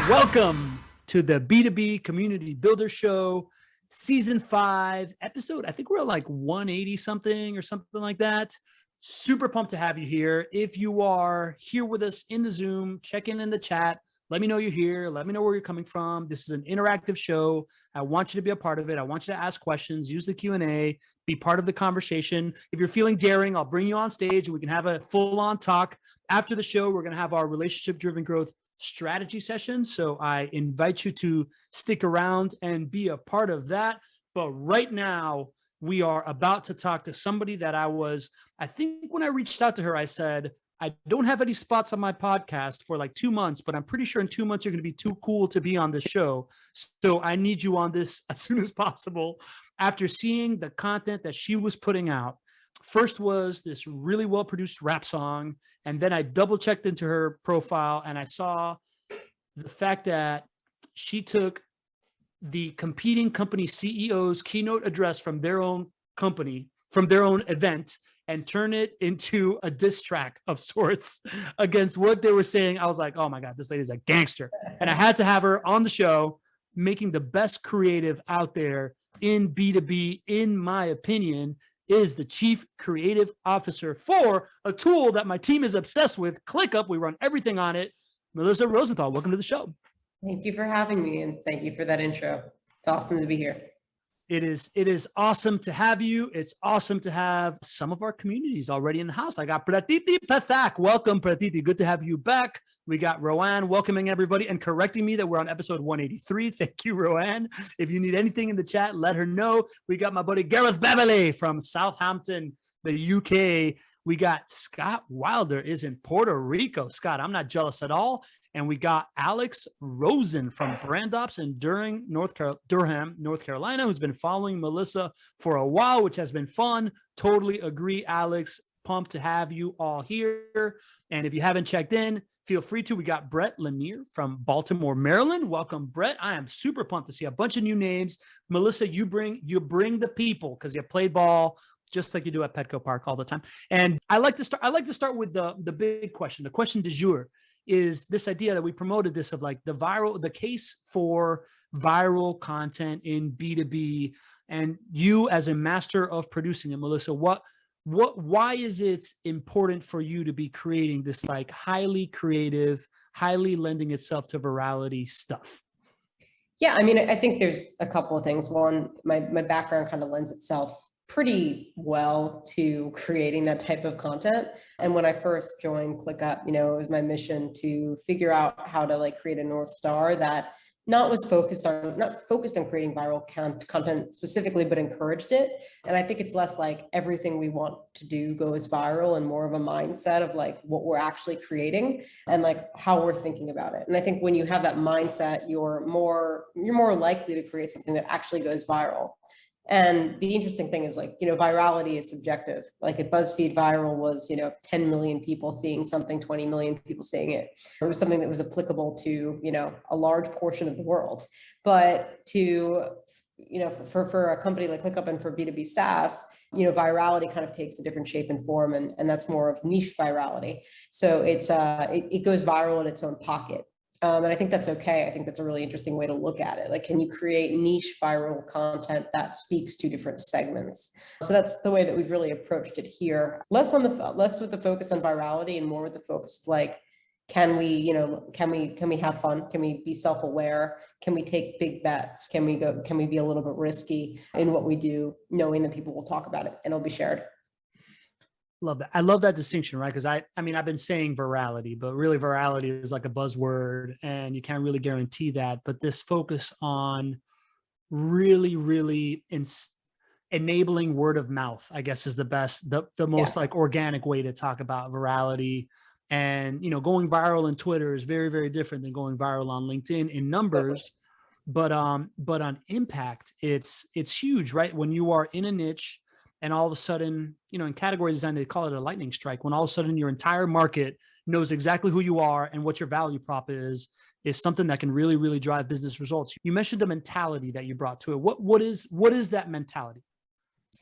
Welcome to the B2B Community Builder Show, Season 5, episode, I think we're at like 180 something or something like that. Super pumped to have you here. If you are here with us in the Zoom, check in the chat. Let me know you're here. Let me know where you're coming from. This is an interactive show. I want you to be a part of it. I want you to ask questions, use the Q&A, be part of the conversation. If you're feeling daring, I'll bring you on stage and we can have a full-on talk. After the show, we're going to have our relationship-driven growth strategy session. So I invite you to stick around and be a part of that. But right now, we are about to talk to somebody that I think when I reached out to her, I said, I don't have any spots on my podcast for like 2 months, but I'm pretty sure in 2 months, you're going to be too cool to be on the show. So I need you on this as soon as possible. After seeing the content that she was putting out, first was this really well-produced rap song. And then I double checked into her profile and I saw the fact that she took the competing company CEO's keynote address from their own company, from their own event, and turn it into a diss track of sorts against what they were saying. I was like, oh my God, this lady's a gangster. And I had to have her on the show, making the best creative out there in B2B, in my opinion, is the Chief Creative Officer for a tool that my team is obsessed with, ClickUp. We run everything on it. Melissa Rosenthal, welcome to the show. Thank you for having me, and thank you for that intro. It's awesome to be here. It is awesome to have you. It's awesome to have some of our communities already in the house. I got Pratiti Pathak. Welcome, Pratiti. Good to have you back. We got Rowan welcoming everybody and correcting me that we're on episode 183. Thank you, Rowan. If you need anything in the chat, let her know. We got my buddy Gareth Beverley from Southampton, the UK. We got Scott Wilder is in Puerto Rico. Scott, I'm not jealous at all. And we got Alex Rosen from Brand Ops in Durham, North Carolina, who's been following Melissa for a while, which has been fun. Totally agree, Alex. Pumped to have you all here. And if you haven't checked in, feel free to. We got Brett Lanier from Baltimore, Maryland. Welcome, Brett. I am super pumped to see a bunch of new names. Melissa, you bring the people because you played ball just like you do at Petco Park all the time. And I like to start with the big question. The question du jour is this idea that we promoted this of like the case for viral content in B2B, and you as a master of producing it, Melissa, why is it important for you to be creating this like highly creative, highly lending itself to virality stuff? Yeah, I mean, I think there's a couple of things. One, my background kind of lends itself pretty well to creating that type of content. And when I first joined ClickUp, it was my mission to figure out how to like create a North Star that not focused on creating viral content specifically, but encouraged it. And I think it's less like everything we want to do goes viral and more of a mindset of like what we're actually creating and like how we're thinking about it. And I think when you have that mindset, you're more likely to create something that actually goes viral. And the interesting thing is like, virality is subjective. Like at BuzzFeed, viral was, 10 million people seeing something, 20 million people seeing it. It was something that was applicable to, a large portion of the world. But to, for a company like ClickUp and for B2B SaaS, virality kind of takes a different shape and form, and that's more of niche virality. So it's it goes viral in its own pocket. And I think that's okay. I think that's a really interesting way to look at it. Like, can you create niche viral content that speaks to different segments? So that's the way that we've really approached it here. Less with the focus on virality and more with the focus like, can we have fun? Can we be self-aware? Can we take big bets? Can we be a little bit risky in what we do, knowing that people will talk about it and it'll be shared? Love that. I love that distinction, right? Because I've been saying virality, but really virality is like a buzzword and you can't really guarantee that. But this focus on really enabling word of mouth, I guess, is the most like organic way to talk about virality. And, going viral on Twitter is very, very different than going viral on LinkedIn in numbers. But on impact, it's huge, right? When you are in a niche, and all of a sudden, in category design, they call it a lightning strike. When all of a sudden your entire market knows exactly who you are and what your value prop is something that can really, really drive business results. You mentioned the mentality that you brought to it. What is that mentality?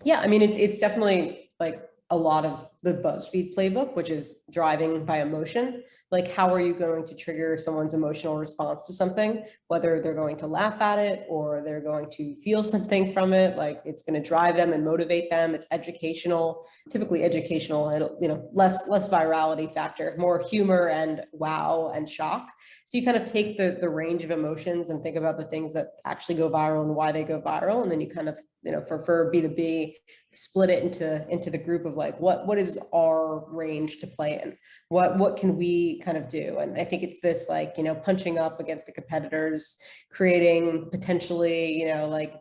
Yeah, I mean, it's definitely like a lot of the BuzzFeed playbook, which is driving by emotion. Like, how are you going to trigger someone's emotional response to something, whether they're going to laugh at it or they're going to feel something from it? Like, it's going to drive them and motivate them. It's educational, typically educational, and less virality factor, more humor and wow and shock. So you kind of take the range of emotions and think about the things that actually go viral and why they go viral, and then you kind of, for B2B, split it into the group of like, what is our range to play in? What can we kind of do? And I think it's this, like, punching up against the competitors, creating potentially, like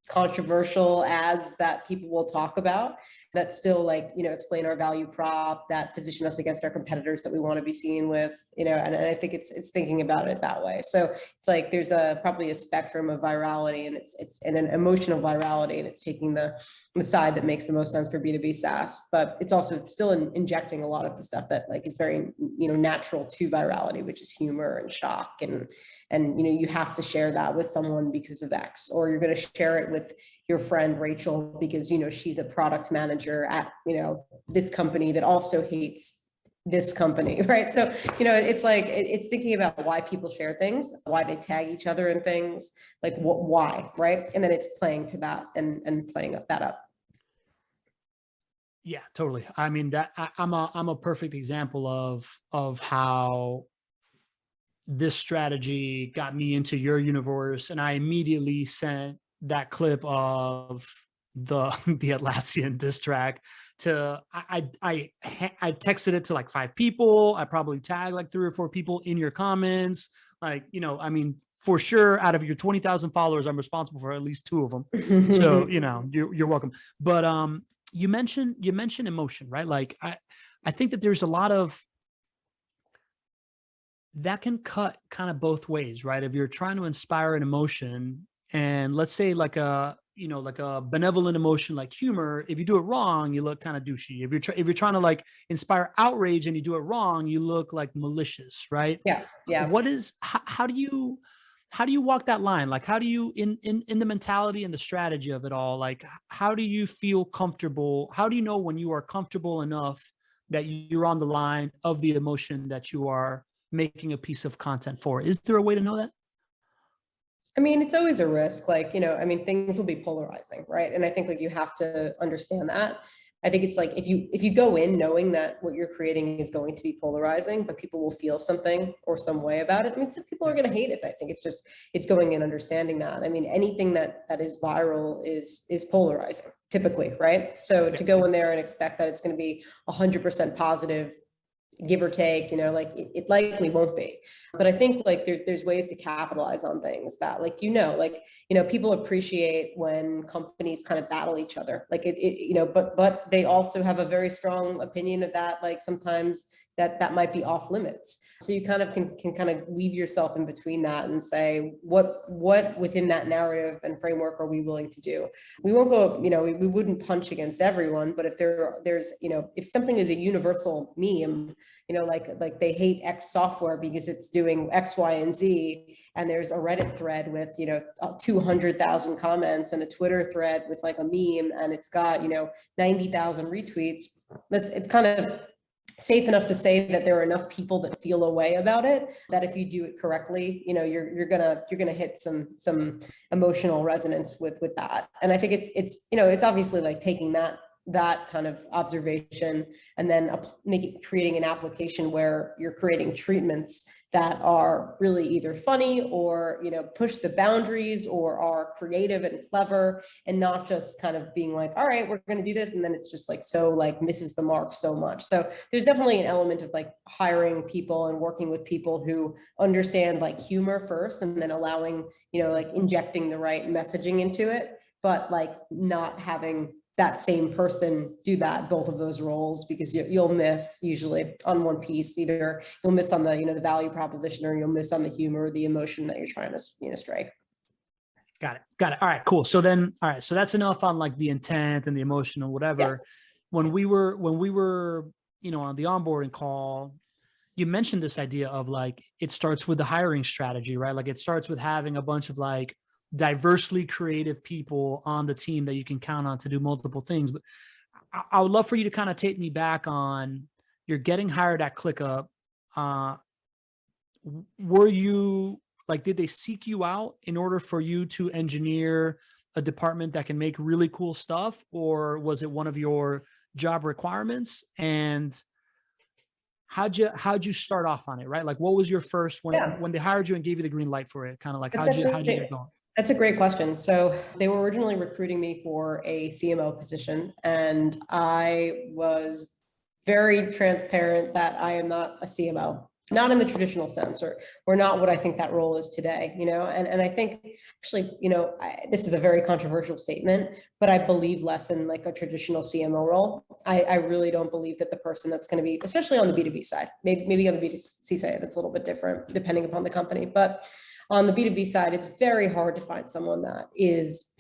controversial ads that people will talk about that still, like, explain our value prop, that position us against our competitors that we want to be seen with, and I think it's thinking about it that way. So it's like there's probably a spectrum of virality, and it's an emotional virality, and it's taking the side that makes the most sense for B2B SaaS, but it's also still injecting a lot of the stuff that, like, is very natural to virality, which is humor and shock, and you have to share that with someone because of X, or you're going to share it with your friend Rachel because she's a product manager at this company that also hates this company, right? So it's like it's thinking about why people share things, why they tag each other in things, like why, right? And then it's playing to that and playing that up. Yeah, totally. I mean, I'm a perfect example of how this strategy got me into your universe, and I immediately sent that clip of the Atlassian diss track to I texted it to like 5 people. I probably tagged like 3 or 4 people in your comments. Like, I mean, for sure, out of your 20,000 followers, I'm responsible for at least 2 of them. So, you're welcome. But you mentioned emotion, right? Like I think that there's a lot of that can cut kind of both ways, right? If you're trying to inspire an emotion, and let's say like a benevolent emotion like humor, if you do it wrong, you look kind of douchey. If you're trying to like inspire outrage and you do it wrong, you look like malicious, right? Yeah. How do you walk that line? Like, how do you in the mentality and the strategy of it all, like how do you feel comfortable? How do you know when you are comfortable enough that you're on the line of the emotion that you are making a piece of content for? Is there a way to know that? I mean, it's always a risk, like, I mean, things will be polarizing, right? And I think, like, you have to understand that. I think it's like if you go in knowing that what you're creating is going to be polarizing, but people will feel something or some way about it. I mean, some people are going to hate it. I think it's going in understanding that. I mean, anything that is viral is polarizing typically, right? So to go in there and expect that it's going to be 100% positive, give or take, like it likely won't be. But I think, like, there's ways to capitalize on things that, like, people appreciate when companies kind of battle each other, like but they also have a very strong opinion of that, like sometimes that might be off limits. So you kind of can kind of weave yourself in between that and say, what within that narrative and framework are we willing to do? We won't go, we wouldn't punch against everyone, but if there's if something is a universal meme, like they hate X software because it's doing X, Y, and Z, and there's a Reddit thread with 200,000 comments and a Twitter thread with like a meme, and it's got 90,000 retweets. It's kind of safe enough to say that there are enough people that feel a way about it, that if you do it correctly, you're gonna hit some emotional resonance with that. And I think it's obviously like taking that kind of observation and then creating an application where you're creating treatments that are really either funny or push the boundaries or are creative and clever, and not just kind of being like, all right, we're going to do this, and then it's just like so like misses the mark so much. So there's definitely an element of like hiring people and working with people who understand like humor first, and then allowing like injecting the right messaging into it, but like not having that same person do both of those roles, because you'll miss usually on one piece. Either you'll miss on the the value proposition, or you'll miss on the humor or the emotion that you're trying to strike. Got it. All right, cool. So then, all right, so that's enough on like the intent and the emotion and whatever. Yeah. When we were on the onboarding call, you mentioned this idea of like, it starts with the hiring strategy, right? Like it starts with having a bunch of like diversely creative people on the team that you can count on to do multiple things. But I would love for you to kind of take me back on, you're getting hired at ClickUp. Were you like, did they seek you out in order for you to engineer a department that can make really cool stuff? Or was it one of your job requirements? And how'd you start off on it? Right. Like, what was your first, Yeah. when they hired you and gave you the green light for it, kind of like, That's how'd you get going? That's a great question. So they were originally recruiting me for a CMO position, and I was very transparent that I am not a CMO, not in the traditional sense, or not what I think that role is today, and I think actually, this is a very controversial statement, but I believe less in like a traditional CMO role. I really don't believe that the person that's going to be, especially on the B2B side, maybe on the B2C side, it's a little bit different depending upon the company, but on the B2B side, it's very hard to find someone that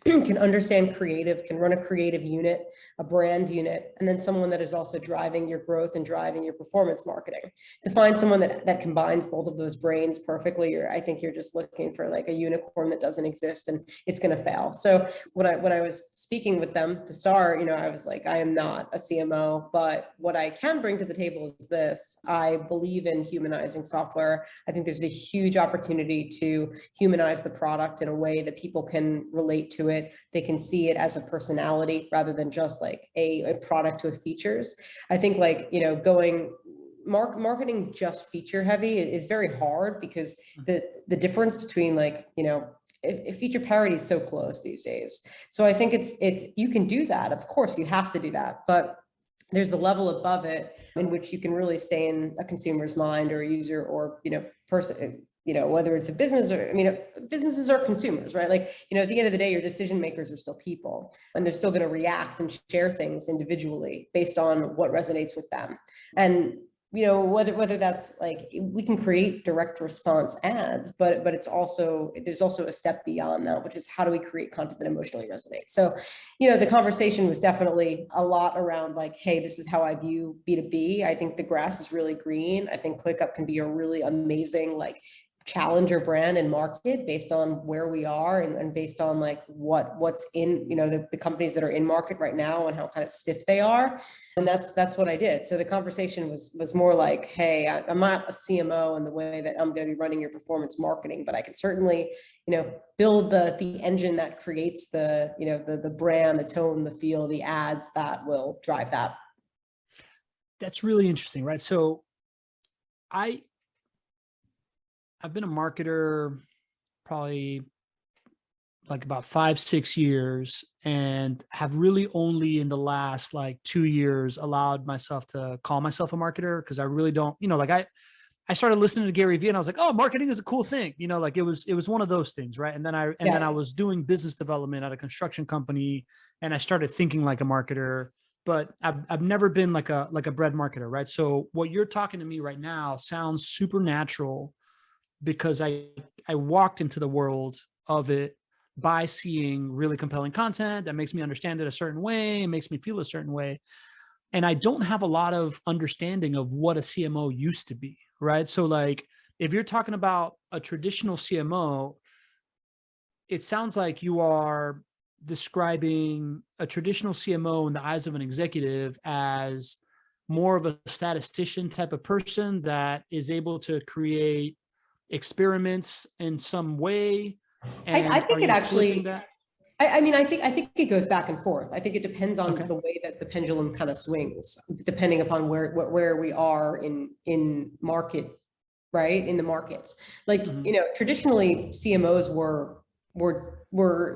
can understand creative, can run a creative unit, a brand unit, and then someone that is also driving your growth and driving your performance marketing. To find someone that combines both of those brains perfectly, I think you're just looking for like a unicorn that doesn't exist, and it's going to fail. So when I was speaking with them to start, I was like, I am not a CMO, but what I can bring to the table is this. I believe in humanizing software. I think there's a huge opportunity to humanize the product in a way that people can relate to it. They can see it as a personality rather than just like a product with features. I think like, going marketing just feature heavy is very hard, because the difference between like, if feature parity is so close these days. So I think it's you can do that. Of course you have to do that, but there's a level above it in which you can really stay in a consumer's mind, or a user, or, person, whether it's a business or, businesses are consumers, right? Like, at the end of the day, your decision makers are still people, and they're still going to react and share things individually based on what resonates with them. And, whether that's like, we can create direct response ads, but there's also a step beyond that, which is how do we create content that emotionally resonates? So, the conversation was definitely a lot around like, hey, this is how I view B2B. I think the grass is really green. I think ClickUp can be a really amazing, like, challenger brand and market based on where we are, and based on like what's in, the companies that are in market right now and how kind of stiff they are. And that's what I did. So the conversation was more like, hey, I'm not a CMO in the way that I'm going to be running your performance marketing, but I can certainly, build the engine that creates the brand, the tone, the feel, the ads that will drive that. That's really interesting, right? So I've been a marketer probably like about 5-6 years, and have really only in the last like 2 years allowed myself to call myself a marketer, because I really don't, like I started listening to Gary Vee and I was like, oh, marketing is a cool thing. Like it was one of those things. Right. And then I was doing business development at a construction company, and I started thinking like a marketer, but I've never been like a bread marketer. Right. So what you're talking to me right now sounds supernatural, because I walked into the world of it by seeing really compelling content that makes me understand it a certain way, and makes me feel a certain way. And I don't have a lot of understanding of what a CMO used to be, right? So like, if you're talking about a traditional CMO, it sounds like you are describing a traditional CMO in the eyes of an executive as more of a statistician type of person that is able to create experiments in some way. And I think it actually, that? I think it goes back and forth. I think it depends on the way that the pendulum kind of swings, depending upon where we are in market, right? In the markets. Like, traditionally CMOs were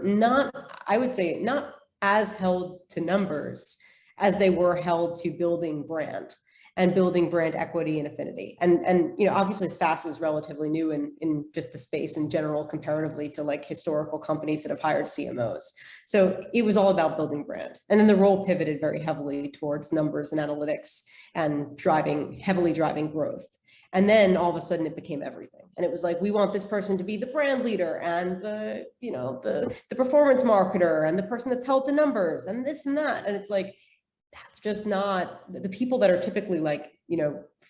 not, I would say, not as held to numbers as they were held to building brand and building brand equity and affinity. And obviously SaaS is relatively new in just the space in general, comparatively to like historical companies that have hired CMOs. So it was all about building brand. And then the role pivoted very heavily towards numbers and analytics and heavily driving growth. And then all of a sudden it became everything. And it was like, we want this person to be the brand leader and the performance marketer and the person that's held to numbers and this and that. And it's like, that's just not the people that are typically like,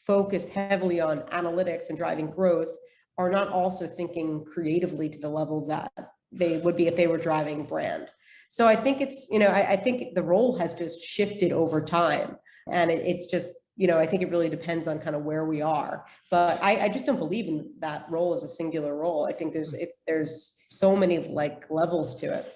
focused heavily on analytics and driving growth are not also thinking creatively to the level that they would be if they were driving brand. So I think it's, I think the role has just shifted over time. And it's just, I think it really depends on kind of where we are. But I just don't believe in that role as a singular role. I think there's so many like levels to it.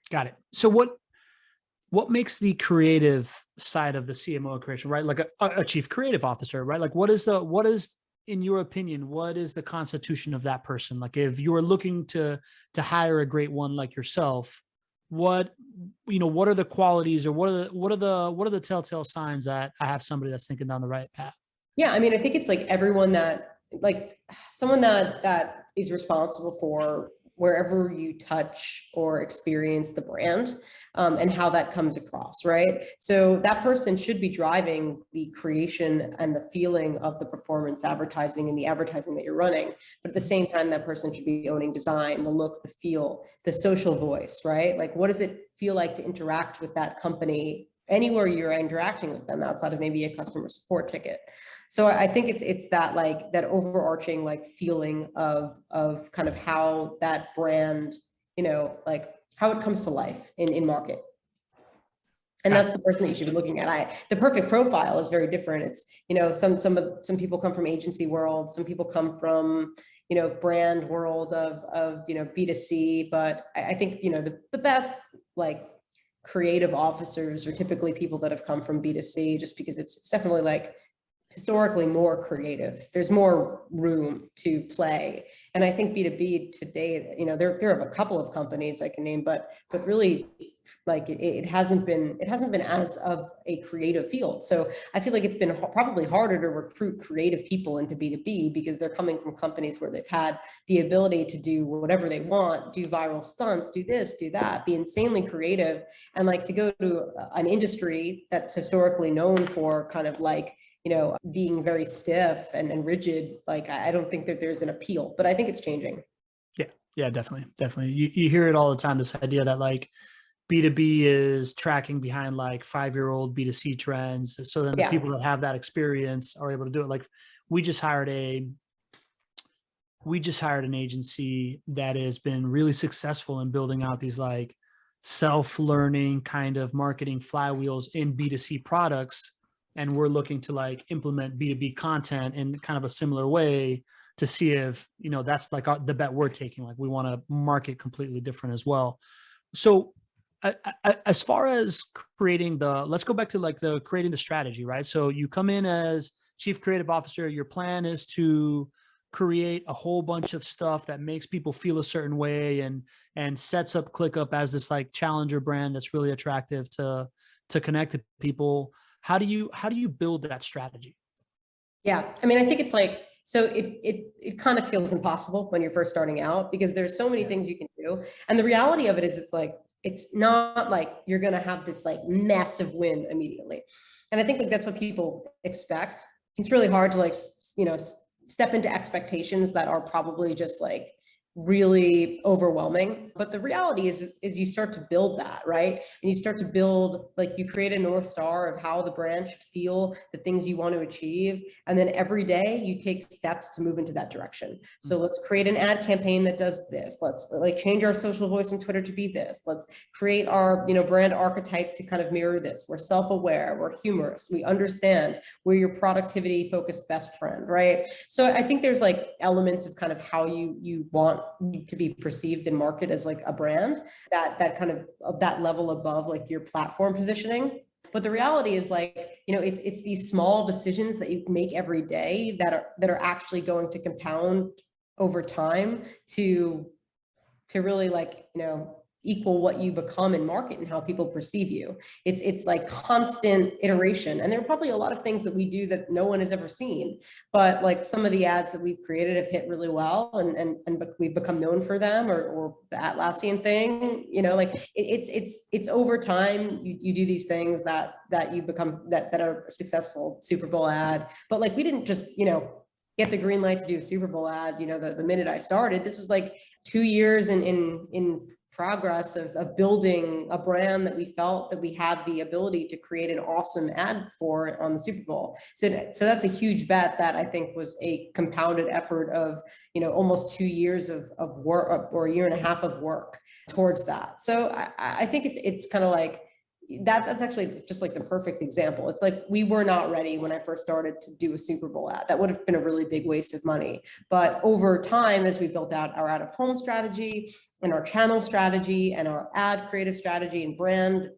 Got it. So what makes the creative side of the CMO creation, right? Like a chief creative officer, right? Like what is, in your opinion, what is the constitution of that person? Like if you are looking to hire a great one like yourself, what are the qualities, or what are the telltale signs that I have somebody that's thinking down the right path? Yeah, I mean, I think it's like everyone like someone that is responsible for wherever you touch or experience the brand, and how that comes across, right? So that person should be driving the creation and the feeling of the performance advertising and the advertising that you're running. But at the same time, that person should be owning design, the look, the feel, the social voice, right? Like, what does it feel like to interact with that company anywhere you're interacting with them outside of maybe a customer support ticket? So I think it's that like that overarching like feeling of kind of how that brand, like how it comes to life in market. And that's the person that you should be looking at. The perfect profile is very different. It's, some people come from agency world, some people come from, brand world of B2C, but I think, the best like creative officers are typically people that have come from B2C, just because it's definitely like historically more creative. There's more room to play. And I think B2B today, there are a couple of companies I can name, but really like it hasn't been as of a creative field. So I feel like it's been probably harder to recruit creative people into B2B because they're coming from companies where they've had the ability to do whatever they want, do viral stunts, do this, do that, be insanely creative. And like to go to an industry that's historically known for kind of like, being very stiff and rigid, like I don't think that there's an appeal, but I think it's changing. Yeah, definitely. You hear it all the time, this idea that like B2B is tracking behind like 5-year-old B2C trends. So then the people that have that experience are able to do it. Like we just hired an agency that has been really successful in building out these like self-learning kind of marketing flywheels in B2C products. And we're looking to like implement B2B content in kind of a similar way to see if, that's like the bet we're taking. Like we want to market completely different as well. So as far as creating let's go back to like creating the strategy, right? So you come in as chief creative officer, your plan is to create a whole bunch of stuff that makes people feel a certain way and sets up ClickUp as this like challenger brand that's really attractive to connect to people. How do you build that strategy? Yeah, I mean, I think it's like, so it kind of feels impossible when you're first starting out because there's so many things you can do. And the reality of it is it's not like you're going to have this like massive win immediately. And I think like that's what people expect. It's really hard to like, step into expectations that are probably just like really overwhelming. But the reality is you start to build that, right? And you start to build, like you create a North Star of how the brand should feel, the things you want to achieve. And then every day you take steps to move into that direction. So let's create an ad campaign that does this. Let's like change our social voice on Twitter to be this. Let's create our, brand archetype to kind of mirror this. We're self-aware, we're humorous, we understand, we're your productivity focused best friend, right? So I think there's like elements of kind of how you want to be perceived in market as like a brand that kind of that level above like your platform positioning. But the reality is like, it's these small decisions that you make every day that are actually going to compound over time to really like, equal what you become in market and how people perceive you. It's like constant iteration. And there are probably a lot of things that we do that no one has ever seen, but like some of the ads that we've created have hit really well and we've become known for them, or the Atlassian thing, like it's over time, you do these things that you become, that are successful. Super Bowl ad, but like we didn't just, get the green light to do a Super Bowl ad, the minute I started. This was like 2 years in progress of building a brand that we felt that we had the ability to create an awesome ad for on the Super Bowl. So that's a huge bet that I think was a compounded effort of, almost 2 years of work, or a year and a half of work towards that. So I think it's kind of like, that's actually just like the perfect example. It's like, we were not ready when I first started to do a Super Bowl ad. That would have been a really big waste of money. But over time, as we built out our out-of-home strategy and our channel strategy and our ad creative strategy and brand,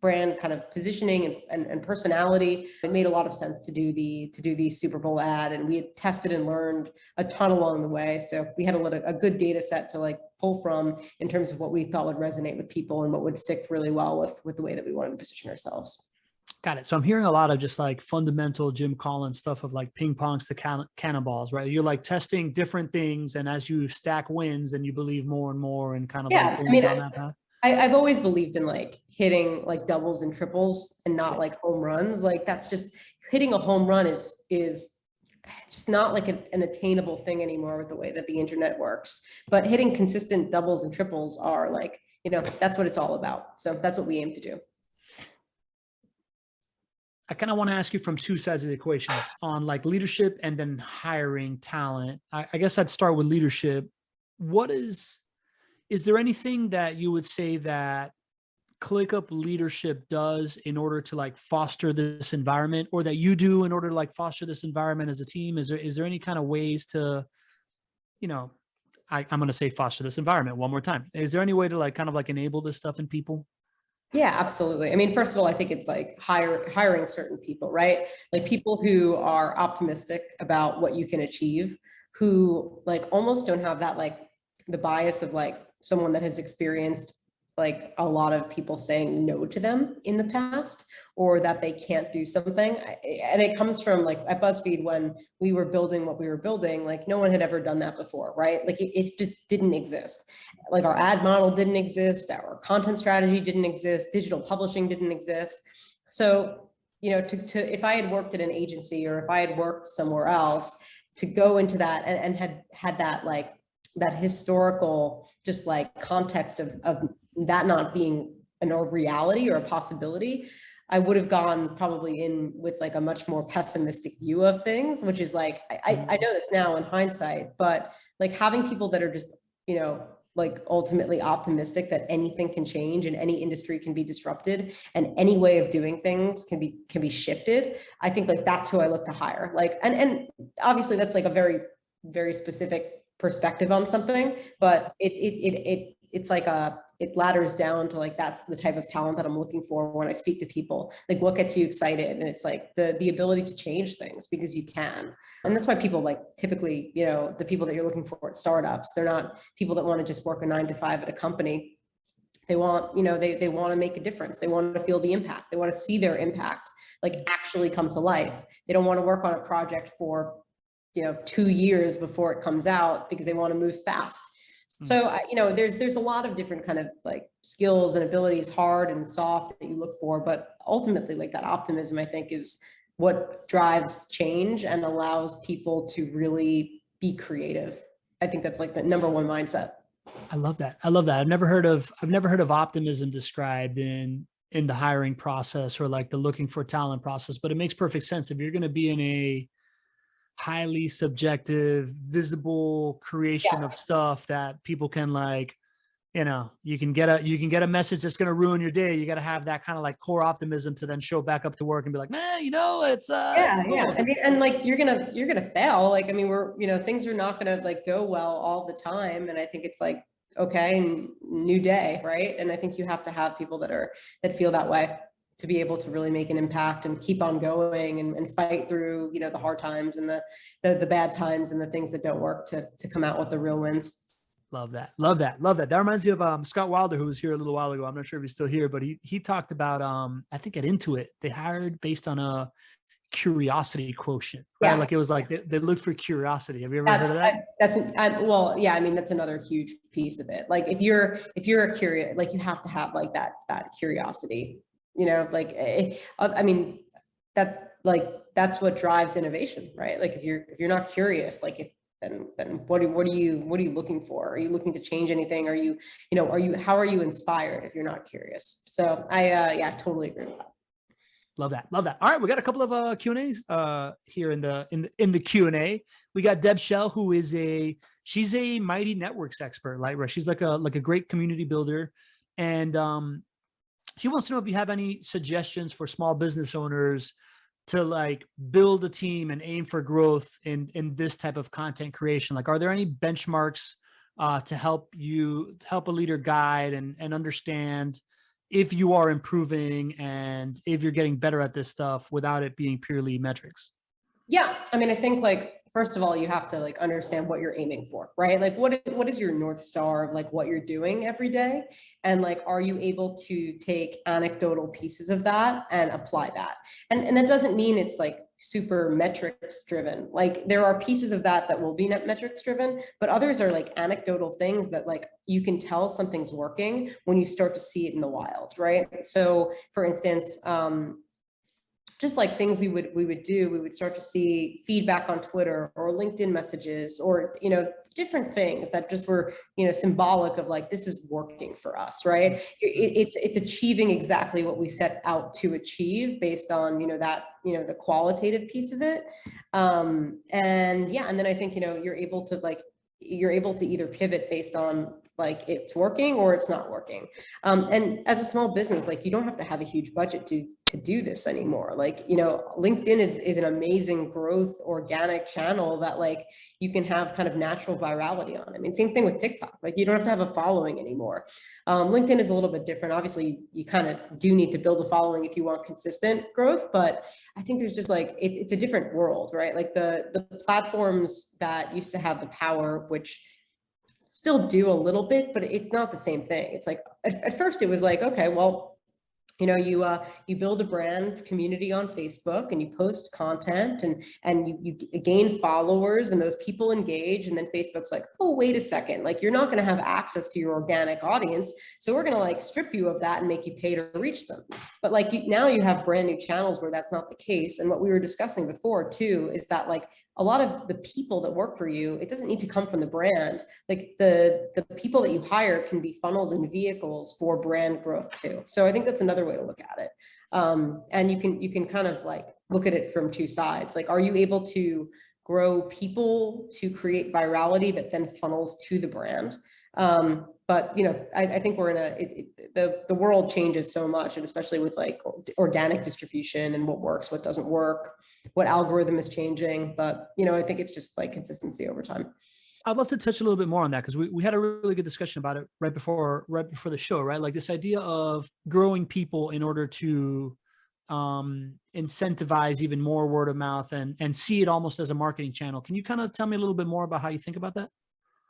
brand kind of positioning and personality, it made a lot of sense to do the Super Bowl ad. And we had tested and learned a ton along the way. So we had a good data set to like pull from in terms of what we thought would resonate with people and what would stick really well with the way that we wanted to position ourselves. Got it. So I'm hearing a lot of just like fundamental Jim Collins stuff of like ping pongs to cannonballs, right? You're like testing different things, and as you stack wins, and you believe more and more, and kind of like going down that path. I've always believed in like hitting like doubles and triples and not like home runs. Like that's just, hitting a home run is just not like an attainable thing anymore with the way that the internet works. But hitting consistent doubles and triples are like, that's what it's all about. So that's what we aim to do. I kind of want to ask you from two sides of the equation on like leadership and then hiring talent. I guess I'd start with leadership. Is there anything that you would say that ClickUp leadership does in order to like foster this environment, or that you do in order to like foster this environment as a team? Is there any kind of ways to, I'm going to say foster this environment one more time. Is there any way to like kind of like enable this stuff in people? Yeah, absolutely. I mean, first of all, I think it's like hiring certain people, right? Like people who are optimistic about what you can achieve, who like almost don't have that like the bias of like someone that has experienced like a lot of people saying no to them in the past, or that they can't do something. And it comes from like at BuzzFeed, when we were building what we were building, like no one had ever done that before, right? Like it just didn't exist. Like our ad model didn't exist, our content strategy didn't exist, digital publishing didn't exist. So, if I had worked at an agency, or if I had worked somewhere else, to go into that and had that like that historical just like context of that not being a reality or a possibility, I would have gone probably in with like a much more pessimistic view of things, which is like, I know this now in hindsight, but like having people that are just, like ultimately optimistic that anything can change and any industry can be disrupted and any way of doing things can be shifted. I think like that's who I look to hire. Like, and obviously that's like a very, very specific perspective on something, but it's like it ladders down to like, that's the type of talent that I'm looking for when I speak to people. Like what gets you excited? And it's like the ability to change things because you can. And that's why people like typically, the people that you're looking for at startups, they're not people that want to just work a 9 to 5 at a company. They want, they want to make a difference. They want to feel the impact. They want to see their impact like actually come to life. They don't want to work on a project for 2 years before it comes out because they want to move fast. So, there's a lot of different kind of like skills and abilities, hard and soft, that you look for, but ultimately like that optimism, I think, is what drives change and allows people to really be creative. I think that's like the number one mindset. I love that. I've never heard of optimism described in the hiring process or like the looking for talent process, but it makes perfect sense. If you're going to be in a highly subjective, visible creation of stuff that people can like, you can get a message that's going to ruin your day. You got to have that kind of like core optimism to then show back up to work and be like, man, it's cool. I mean, and like you're gonna fail. Like, I mean, things are not gonna like go well all the time. And I think it's like, okay, new day, right? And I think you have to have people that feel that way to be able to really make an impact and keep on going and fight through, the hard times and the bad times and the things that don't work to come out with the real wins. Love that. That reminds me of Scott Wilder, who was here a little while ago. I'm not sure if he's still here, but he talked about, I think at Intuit, they hired based on a curiosity quotient, right? Yeah. Like it was like they looked for curiosity. Have you ever heard of that? Well, yeah, I mean, that's another huge piece of it. Like if you're a curious, like you have to have like that curiosity, I mean, that's what drives innovation, right? Like if you're not curious, like if then what are you looking for? Are you looking to change anything? How are you inspired if you're not curious? So I totally agree with that. Love that. Love that. All right. We got a couple of Q&As here in the Q&A. We got Deb Shell, who is she's a mighty networks expert, right? She's like a great community builder. And she wants to know if you have any suggestions for small business owners to like build a team and aim for growth in this type of content creation. Like, are there any benchmarks to help a leader guide and understand if you are improving and if you're getting better at this stuff without it being purely metrics? Yeah. I mean, I think like, first of all, you have to like understand what you're aiming for, right? Like what is your North Star of like what you're doing every day? And like, are you able to take anecdotal pieces of that and apply that? And that doesn't mean it's like super metrics driven. Like there are pieces of that will be metrics driven, but others are like anecdotal things that like you can tell something's working when you start to see it in the wild, right? So for instance, just like things we would start to see feedback on Twitter or LinkedIn messages or, different things that just were, symbolic of like, this is working for us, right? It's achieving exactly what we set out to achieve based on, the qualitative piece of it. And then I think, you're able to either pivot based on like it's working or it's not working. And as a small business, like you don't have to have a huge budget to do this anymore. Like, LinkedIn is an amazing growth organic channel that like you can have kind of natural virality on. I mean, same thing with TikTok. Like you don't have to have a following anymore. LinkedIn is a little bit different. Obviously, you kind of do need to build a following if you want consistent growth, but I think there's just like, it's a different world, right? Like the platforms that used to have the power, which still do a little bit, but it's not the same thing. It's like, at first it was like, okay, well, you build a brand community on Facebook and you post content and you gain followers and those people engage. And then Facebook's like, oh, wait a second, like you're not going to have access to your organic audience. So we're going to like strip you of that and make you pay to reach them. But like now you have brand new channels where that's not the case. And what we were discussing before too, is that like a lot of the people that work for you, it doesn't need to come from the brand. Like the people that you hire can be funnels and vehicles for brand growth too. So I think that's another way to look at it. And you can kind of like look at it from two sides. Like, are you able to grow people to create virality that then funnels to the brand? But I think we're in the world changes so much, and especially with like organic distribution and what works, what doesn't work, what algorithm is changing. But I think it's just like consistency over time. I'd love to touch a little bit more on that because we had a really good discussion about it right before the show, right? Like this idea of growing people in order to incentivize even more word of mouth and see it almost as a marketing channel. Can you kind of tell me a little bit more about how you think about that?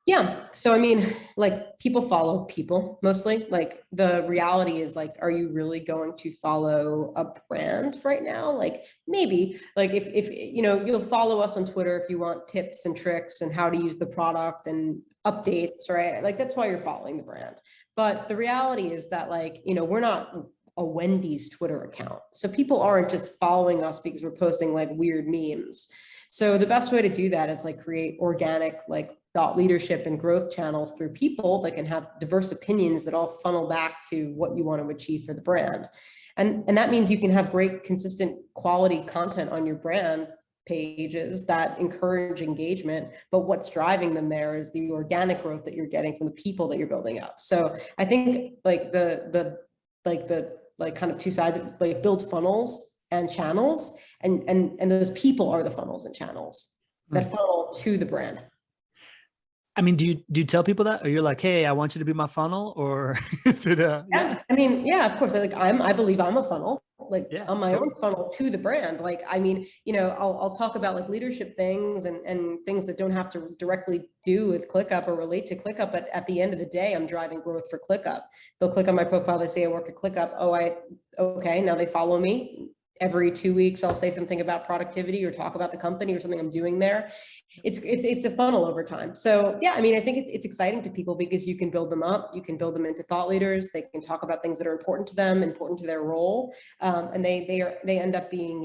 Yeah. So, I mean, like people follow people mostly. Like the reality is like, are you really going to follow a brand right now? Like maybe like if you'll follow us on Twitter if you want tips and tricks and how to use the product and updates, right? Like that's why you're following the brand. But the reality is that like, we're not a Wendy's Twitter account. So people aren't just following us because we're posting like weird memes. So the best way to do that is like create organic, like thought leadership and growth channels through people that can have diverse opinions that all funnel back to what you want to achieve for the brand. And that means you can have great, consistent quality content on your brand pages that encourage engagement, but what's driving them there is the organic growth that you're getting from the people that you're building up. So I think like the kind of two sides, like build funnels and channels, and those people are the funnels and channels that funnel to the brand. I mean, do you tell people that, or you're like, hey, I want you to be my funnel, or is it yeah. I mean, yeah, of course. I believe I'm a funnel, like on my totally. own funnel to the brand. Like, I mean, I'll talk about like leadership things and things that don't have to directly do with ClickUp or relate to ClickUp. But at the end of the day, I'm driving growth for ClickUp. They'll click on my profile. They say I work at ClickUp. Oh, okay. Now they follow me. Every 2 weeks, I'll say something about productivity or talk about the company or something I'm doing there. It's a funnel over time. So yeah, I mean, I think it's exciting to people because you can build them up. You can build them into thought leaders. They can talk about things that are important to them, important to their role, and they end up being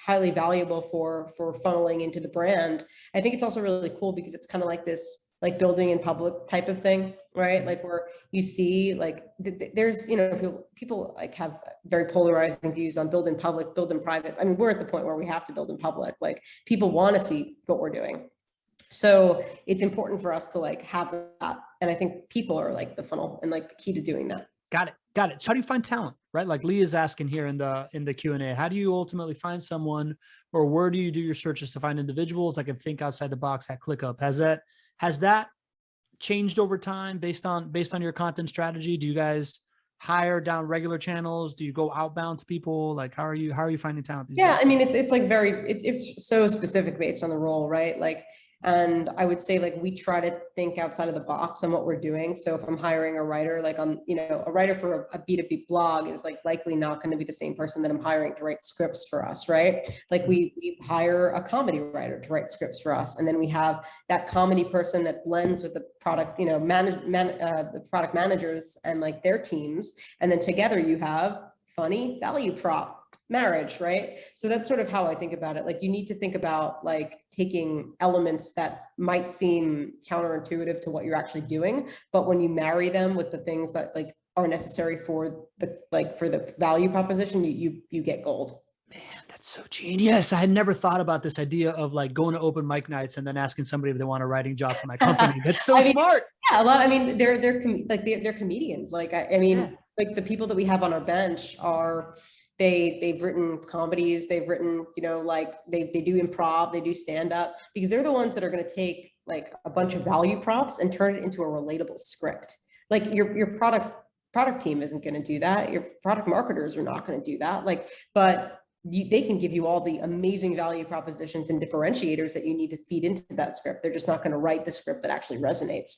highly valuable for funneling into the brand. I think it's also really cool because it's kind of like this, like building in public type of thing, right? Like where you see like there's, you know, people like have very polarizing views on build in public, build in private. I mean, we're at the point where we have to build in public. Like people want to see what we're doing. So it's important for us to like have that. And I think people are like the funnel and like the key to doing that. Got it. Got it. So how do you find talent, right? Like Lee is asking here in the Q&A, how do you ultimately find someone, or where do you do your searches to find individuals that can think outside the box at ClickUp? Has that changed over time based on your content strategy? Do you guys hire down regular channels? Do you go outbound to people? Like, how are you finding talent these days? I mean, it's like it's so specific based on the role, right? Like, and I would say like we try to think outside of the box on what we're doing. So if I'm hiring a writer, like you know, a writer for a B2B blog is like likely not going to be the same person that I'm hiring to write scripts for us, right? Like we hire a comedy writer to write scripts for us, and then we have that comedy person that blends with the product, you know, the product managers and like their teams, and then together you have funny value prop marriage, right? So that's sort of how I think about it. Like you need to think about like taking elements that might seem counterintuitive to what you're actually doing, but when you marry them with the things that like are necessary for the value proposition, you get gold. Man, that's so genius. I had never thought about this idea of like going to open mic nights and then asking somebody if they want a writing job for my company. That's so smart. Yeah, a lot. I mean, they're comedians. Like I mean, like the people that we have on our bench are they've written comedies, they've written, you know, like they do improv, they do stand up, because they're the ones that are going to take like a bunch of value props and turn it into a relatable script. Like your product team isn't going to do that. Your product marketers are not going to do that. Like, but they can give you all the amazing value propositions and differentiators that you need to feed into that script. They're just not going to write the script that actually resonates.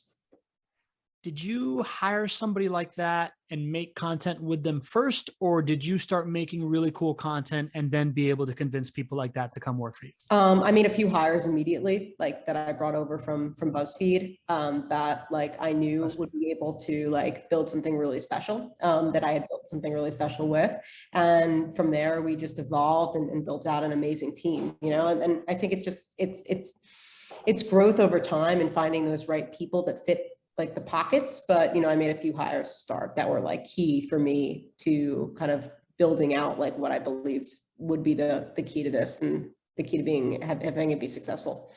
Did you hire somebody like that and make content with them first, or did you start making really cool content and then be able to convince people like that to come work for you? I made a few hires immediately, like that I brought over from BuzzFeed, that like I knew would be able to like build something really special, that I had built something really special with. And from there, we just evolved and built out an amazing team, you know, and I think it's just, it's growth over time and finding those right people that fit like the pockets. But, you know, I made a few hires to start that were like key for me to kind of building out like what I believed would be the key to this and the key to having it be successful.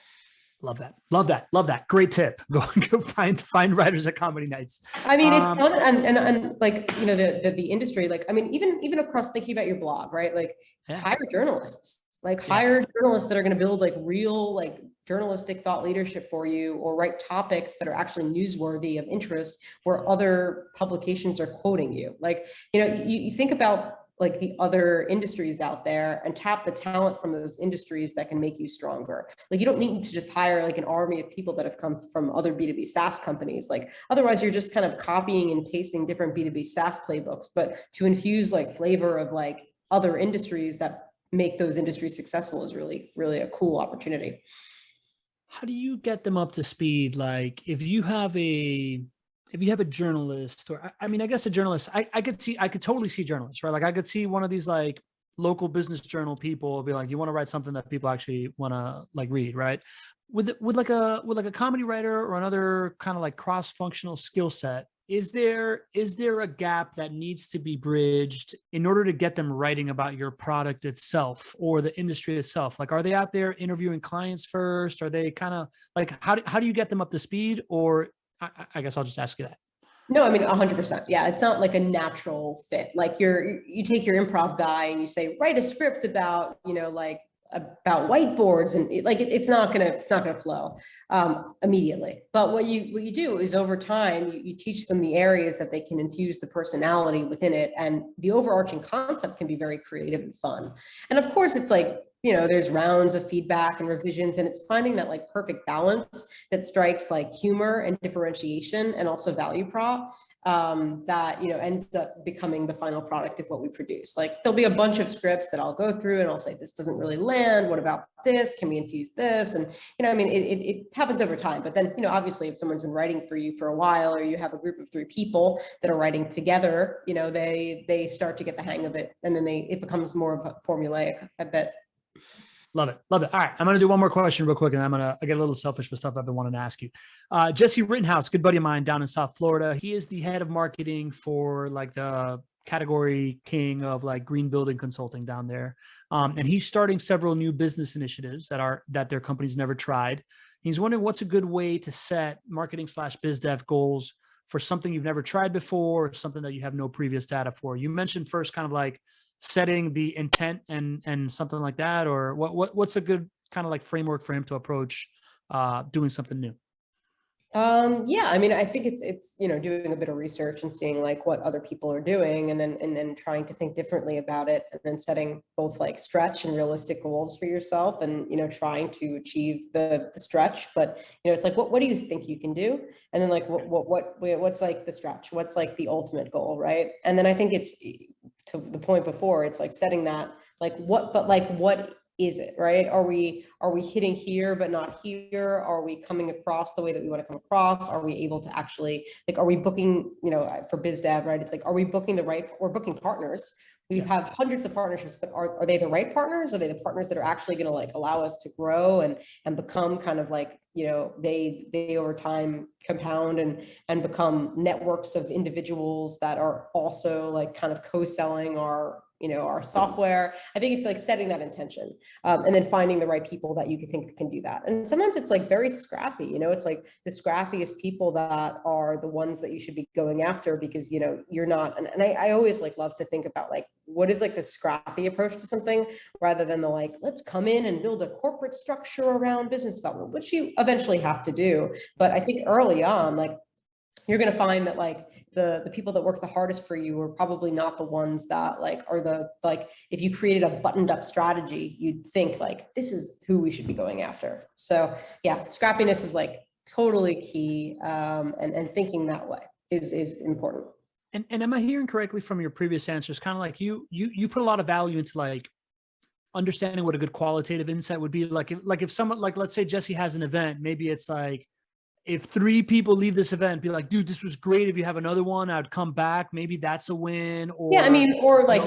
Love that. Love that. Love that. Great tip. Go find writers at comedy nights. I mean, it's fun and like, you know, the industry, like, I mean, even across thinking about your blog, right? Like hire journalists, like hire journalists that are going to build like real, like journalistic thought leadership for you, or write topics that are actually newsworthy of interest where other publications are quoting you. Like, you know, you think about like the other industries out there and tap the talent from those industries that can make you stronger. Like you don't need to just hire like an army of people that have come from other B2B SaaS companies. Like otherwise you're just kind of copying and pasting different B2B SaaS playbooks, but to infuse like flavor of like other industries that make those industries successful is really, really a cool opportunity. How do you get them up to speed? Like if you have a journalist, or I mean, I guess a journalist, I could totally see journalists, right? Like I could see one of these like local business journal people be like, you want to write something that people actually want to like read, right? With like a comedy writer or another kind of like cross-functional skill set, is there a gap that needs to be bridged in order to get them writing about your product itself or the industry itself? Like, are they out there interviewing clients first? Are they kind of like, how do you get them up to speed? Or I guess I'll just ask you that. No, I mean, 100%. Yeah. It's not like a natural fit. Like you take your improv guy and you say, write a script about, you know, like about whiteboards, and it's not gonna flow immediately. But what you do is over time, you teach them the areas that they can infuse the personality within it. And the overarching concept can be very creative and fun. And of course, it's like, you know, there's rounds of feedback and revisions, and it's finding that like perfect balance that strikes like humor and differentiation and also value prop, that, you know, ends up becoming the final product of what we produce. Like there'll be a bunch of scripts that I'll go through and I'll say, this doesn't really land. What about this? Can we infuse this? And, you know, I mean, it happens over time, but then, you know, obviously if someone's been writing for you for a while, or you have a group of 3 people that are writing together, you know, they start to get the hang of it, and then it becomes more of a formulaic, I bet. Love it. Love it. All right. I'm going to do one more question real quick, and I get a little selfish with stuff I've been wanting to ask you. Jesse Rittenhouse, good buddy of mine down in South Florida. He is the head of marketing for like the category king of like green building consulting down there. And he's starting several new business initiatives that their company's never tried. He's wondering what's a good way to set marketing/biz dev goals for something you've never tried before, or something that you have no previous data for. You mentioned first kind of like setting the intent and something like that, or what's a good kind of like framework for him to approach doing something new? Yeah, I mean, I think it's doing a bit of research and seeing like what other people are doing, and then trying to think differently about it, and then setting both like stretch and realistic goals for yourself, and trying to achieve the stretch. But it's like what do you think you can do, and then like what's like the stretch, what's like the ultimate goal, right? And then I think it's to the point before, it's like setting that like what is it, right? Are we hitting here but not here? Are we coming across the way that we want to come across? Are we able to actually, like, are we booking, for biz dev, right? It's like, are we booking we're booking partners. We have hundreds of partnerships, but are they the right partners? Are they the partners that are actually going to like allow us to grow and become kind of like, they over time compound and become networks of individuals that are also like kind of co-selling our software. I think it's like setting that intention, and then finding the right people that you can think can do that. And sometimes it's like very scrappy, it's like the scrappiest people that are the ones that you should be going after, because, you're not, and I always like love to think about like, what is like the scrappy approach to something, rather than the like, let's come in and build a corporate structure around business development, which you eventually have to do. But I think early on, like, you're going to find that like the people that work the hardest for you are probably not the ones that like are the, like, if you created a buttoned up strategy, you'd think like, this is who we should be going after. So yeah, scrappiness is like totally key. And thinking that way is important. And am I hearing correctly from your previous answers, kind of like you put a lot of value into like understanding what a good qualitative insight would be? Like if someone, like, let's say Jesse has an event, maybe it's like, if 3 people leave this event, be like, dude, this was great. If you have another one, I'd come back. Maybe that's a win. Or yeah, I mean, or like,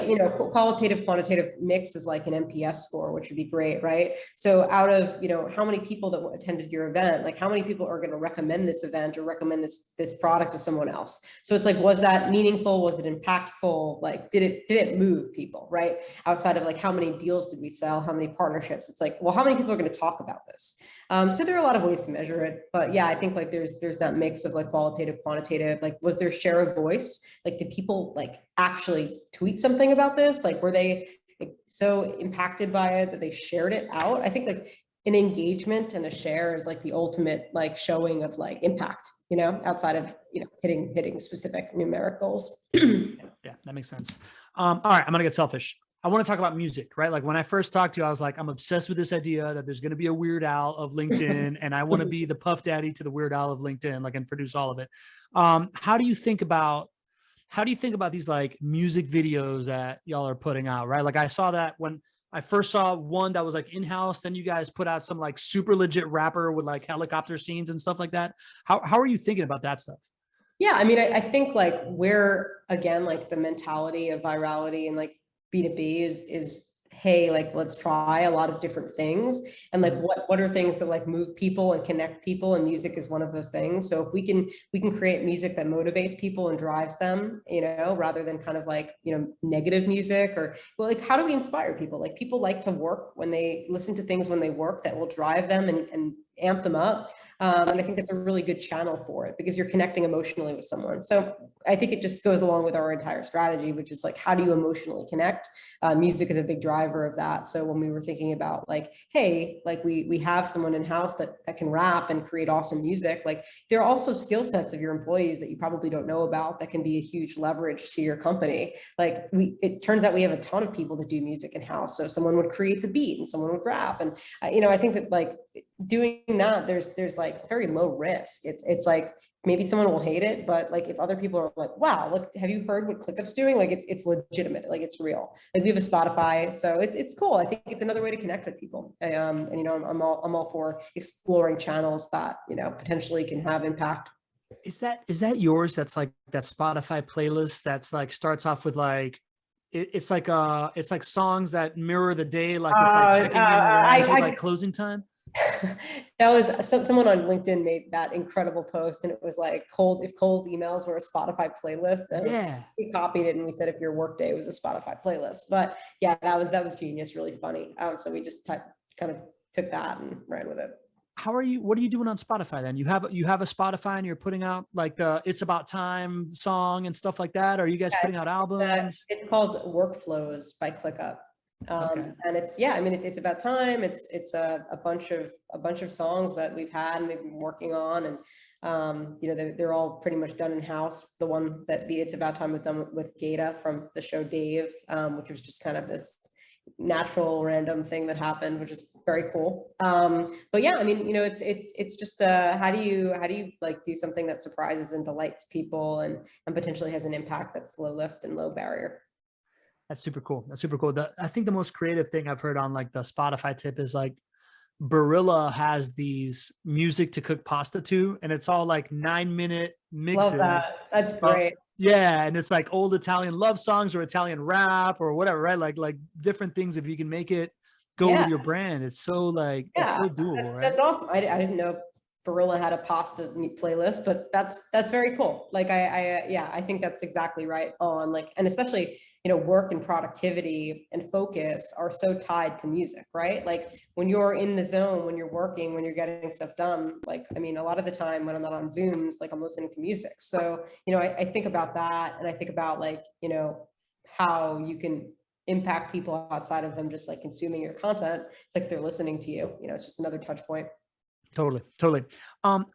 qualitative, quantitative mix is like an NPS score, which would be great, right? So out of, how many people that attended your event, like how many people are going to recommend this event or recommend this product to someone else? So it's like, was that meaningful? Was it impactful? Like, did it move people, right? Outside of like, how many deals did we sell? How many partnerships? It's like, well, how many people are going to talk about this? So there are a lot of ways to measure it, but yeah, I think like there's that mix of like qualitative, quantitative. Like, was there share of voice? Like, did people like actually tweet something about this? Like, were they like so impacted by it that they shared it out? I think like an engagement and a share is like the ultimate like showing of like impact, outside of hitting specific numeric goals. Yeah, that makes sense. All right, I'm gonna get selfish. I want to talk about music, right? Like when I first talked to you, I was like, I'm obsessed with this idea that there's going to be a Weird Al of LinkedIn, and I want to be the Puff Daddy to the Weird Al of LinkedIn, like, and produce all of it. How do you think about these like music videos that y'all are putting out, right? Like I saw that when I first saw one that was like in-house, then you guys put out some like super legit rapper with like helicopter scenes and stuff like that. How are you thinking about that stuff? Yeah, I mean, I think like we're, again, like the mentality of virality and like B2B is, hey, like, let's try a lot of different things. And like, what are things that like move people and connect people? And music is one of those things. So if we can create music that motivates people and drives them, rather than kind of like, negative music, or, well, like, how do we inspire people? Like, people like to work when they listen to things when they work that will drive them and amp them up. And I think that's a really good channel for it, because you're connecting emotionally with someone. So I think it just goes along with our entire strategy, which is like, how do you emotionally connect? Music is a big driver of that. So when we were thinking about like, hey, like we have someone in-house that can rap and create awesome music, like there are also skill sets of your employees that you probably don't know about that can be a huge leverage to your company. Like it turns out we have a ton of people that do music in-house. So someone would create the beat and someone would rap. And I think that like doing that, there's like very low risk. It's like, maybe someone will hate it, but like if other people are like, wow, look, have you heard what ClickUp's doing? Like it's legitimate, like it's real. Like we have a Spotify, so it's cool. I think it's another way to connect with people. And I'm all for exploring channels that potentially can have impact. Is that yours? That's like that Spotify playlist that's like starts off with like it's like songs that mirror the day, like it's like checking in around you, like closing time. That was someone on LinkedIn made that incredible post, and it was like if cold emails were a Spotify playlist. And Yeah, we copied it and we said if your workday was a Spotify playlist. But yeah, that was genius, really funny. So we just kind of took that and ran with it. what are you doing on Spotify then? You have a Spotify and you're putting out like the It's About Time song and stuff like that? Are you guys putting out albums? It's called Workflows by ClickUp. Okay. And it's about time. It's a bunch of songs that we've had and we've been working on, and they're all pretty much done in house. The one that It's About Time was done with Gata from the show Dave, which was just kind of this natural random thing that happened, which is very cool. But yeah, I mean, it's just how do you like do something that surprises and delights people and potentially has an impact that's low lift and low barrier. That's super cool. That's super cool. I think the most creative thing I've heard on like the Spotify tip is like Barilla has these music to cook pasta to, and it's all like 9-minute mixes. Love that. That's great. Yeah, and it's like old Italian love songs or Italian rap or whatever, right? Like different things. If you can make it go with your brand, it's so it's so doable, right? That's awesome. I didn't know Barilla had a pasta playlist, but that's very cool. Like I think that's exactly right on, like, and especially, work and productivity and focus are so tied to music, right? Like when you're in the zone, when you're working, when you're getting stuff done, like, I mean, a lot of the time when I'm not on Zooms, like I'm listening to music. So, I think about that, and I think about like, how you can impact people outside of them just like consuming your content. It's like they're listening to you, it's just another touch point. Totally.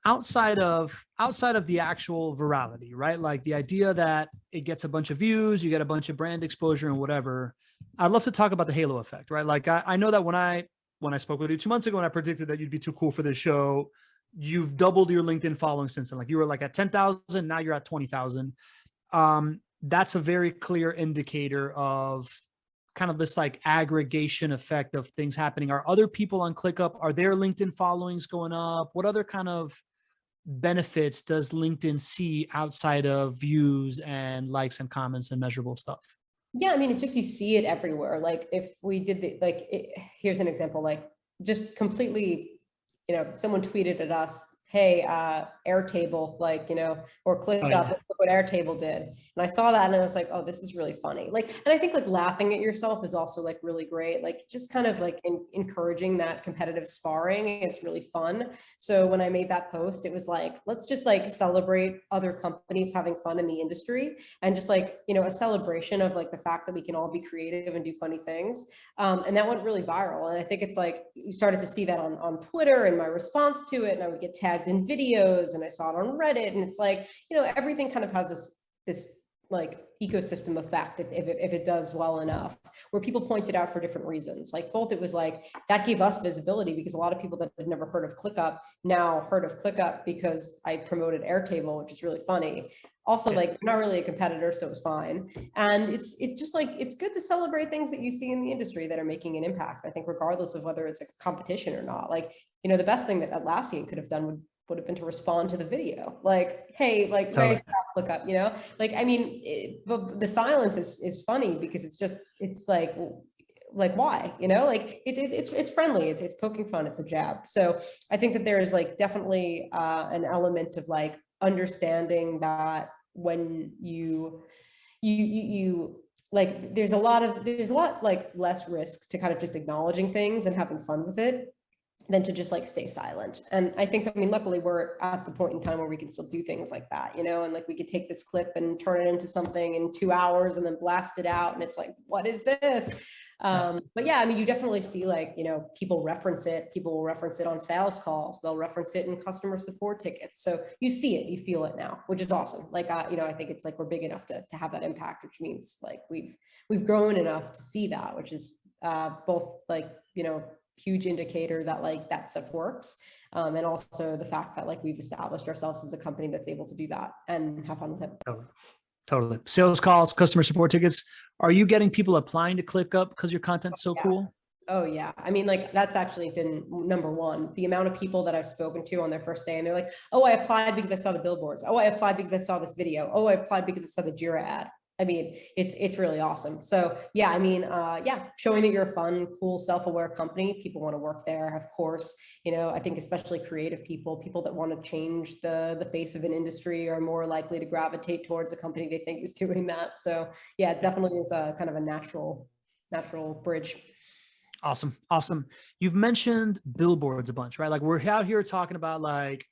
Outside of the actual virality, right? Like the idea that it gets a bunch of views, you get a bunch of brand exposure and whatever. I'd love to talk about the halo effect, right? Like I know that when I spoke with you 2 months ago and I predicted that you'd be too cool for this show, you've doubled your LinkedIn following since then. Like you were like at 10,000, now you're at 20,000. That's a very clear indicator of kind of this like aggregation effect of things happening. Are other people on ClickUp, are their LinkedIn followings going up? What other kind of benefits does LinkedIn see outside of views and likes and comments and measurable stuff? Yeah, I mean, it's just, you see it everywhere. Like if we did here's an example, like just completely, someone tweeted at us, hey, Airtable, like, or ClickUp, look what Airtable did. And I saw that and I was like, oh, this is really funny. Like, and I think like laughing at yourself is also like really great. Like just kind of like encouraging that competitive sparring is really fun. So when I made that post, it was like, let's just like celebrate other companies having fun in the industry, and just like, a celebration of like the fact that we can all be creative and do funny things. And that went really viral. And I think it's like, you started to see that on Twitter and my response to it, and I would get tagged in videos, and I saw it on Reddit, and it's like, everything kind of has this like ecosystem effect if it does well enough, where people point it out for different reasons. Like both, it was like that gave us visibility because a lot of people that had never heard of ClickUp now heard of ClickUp because I promoted Airtable, which is really funny. Also, like, they're not really a competitor, so it was fine. And it's just like, it's good to celebrate things that you see in the industry that are making an impact. I think regardless of whether it's a competition or not, like, the best thing that Atlassian could have done would have been to respond to the video. Like, hey, like, nice ClickUp, like, I mean, but the silence is funny because it's like why, like it's friendly, it's poking fun, it's a jab. So I think that there is like definitely an element of like understanding that when you like, there's a lot like less risk to kind of just acknowledging things and having fun with it than to just like stay silent. And I think, I mean, luckily we're at the point in time where we can still do things like that, and like we could take this clip and turn it into something in 2 hours and then blast it out. And it's like, what is this? But yeah, I mean, you definitely see like, people will reference it on sales calls. They'll reference it in customer support tickets. So you see it, you feel it now, which is awesome. Like, I think it's like, we're big enough to have that impact, which means like we've grown enough to see that, which is both like, huge indicator that like that stuff works. And also the fact that like we've established ourselves as a company that's able to do that and have fun with it. Totally. Sales calls, customer support tickets. Are you getting people applying to ClickUp because your content's so cool? Oh yeah. I mean, like that's actually been number one. The amount of people that I've spoken to on their first day and they're like, oh, I applied because I saw the billboards. Oh, I applied because I saw this video. Oh, I applied because I saw the Jira ad. I mean, it's really awesome. So yeah, I mean, yeah, showing that you're a fun, cool, self-aware company, people want to work there, of course. I think especially creative people that want to change the face of an industry are more likely to gravitate towards a company they think is doing that. So yeah, it definitely is a kind of a natural bridge. Awesome. Awesome. You've mentioned billboards a bunch, right? Like we're out here talking about like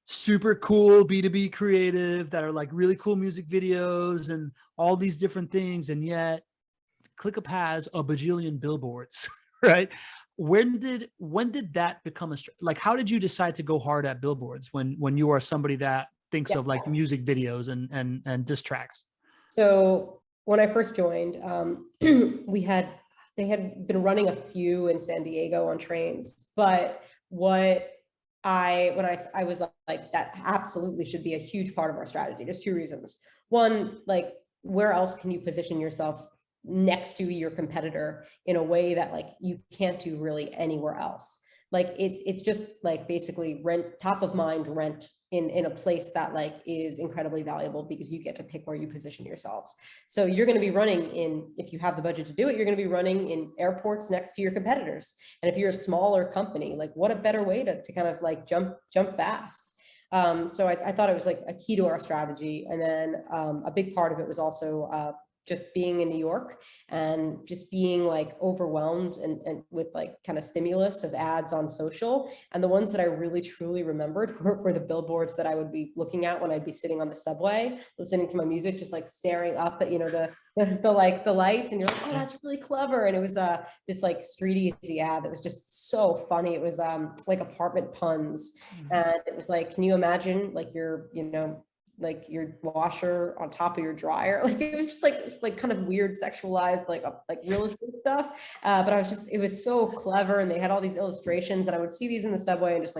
super cool B2B creative that are like really cool music videos and all these different things. And yet ClickUp has a bajillion billboards, right? When did that become like, how did you decide to go hard at billboards when you are somebody that thinks Yeah. of like music videos and diss tracks? So when I first joined, they had been running a few in San Diego on trains, but when I was like, that absolutely should be a huge part of our strategy. There's two reasons. One, like, where else can you position yourself next to your competitor in a way that like you can't do really anywhere else? Like it's just like basically top of mind rent in a place that like is incredibly valuable because you get to pick where you position yourselves. So you're going to be running if you have the budget to do it, you're going to be running in airports next to your competitors. And if you're a smaller company, like what a better way to kind of like jump fast. So I thought it was like a key to our strategy. And then a big part of it was also just being in New York and just being like overwhelmed and with like kind of stimulus of ads on social. And the ones that I really truly remembered were the billboards that I would be looking at when I'd be sitting on the subway, listening to my music, just like staring up at, the lights, and you're like, oh, that's really clever. And it was this like Street Easy ad that was just so funny. It was like apartment puns. And it was like, can you imagine like like your washer on top of your dryer? Like it was just like it's like kind of weird sexualized like real estate stuff. But it was so clever, and they had all these illustrations, and I would see these in the subway and just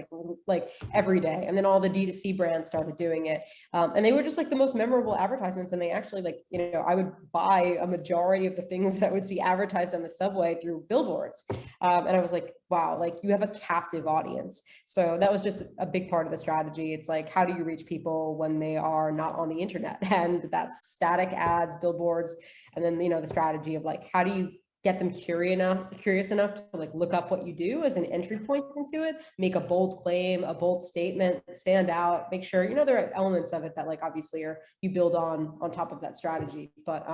like every day. And then all the D2C brands started doing it, and they were just like the most memorable advertisements. And they actually like I would buy a majority of the things that I would see advertised on the subway through billboards, and I was like, wow, like you have a captive audience. So that was just a big part of the strategy. It's like, how do you reach people when they are not on the internet? And that's static ads, billboards, and then the strategy of like, how do you get them curious enough to like look up what you do as an entry point into it, make a bold claim, a bold statement, stand out, make sure there are elements of it that like obviously you build on top of that strategy. But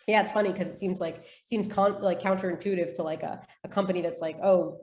yeah, it's funny because it seems counterintuitive to like a company that's like, oh,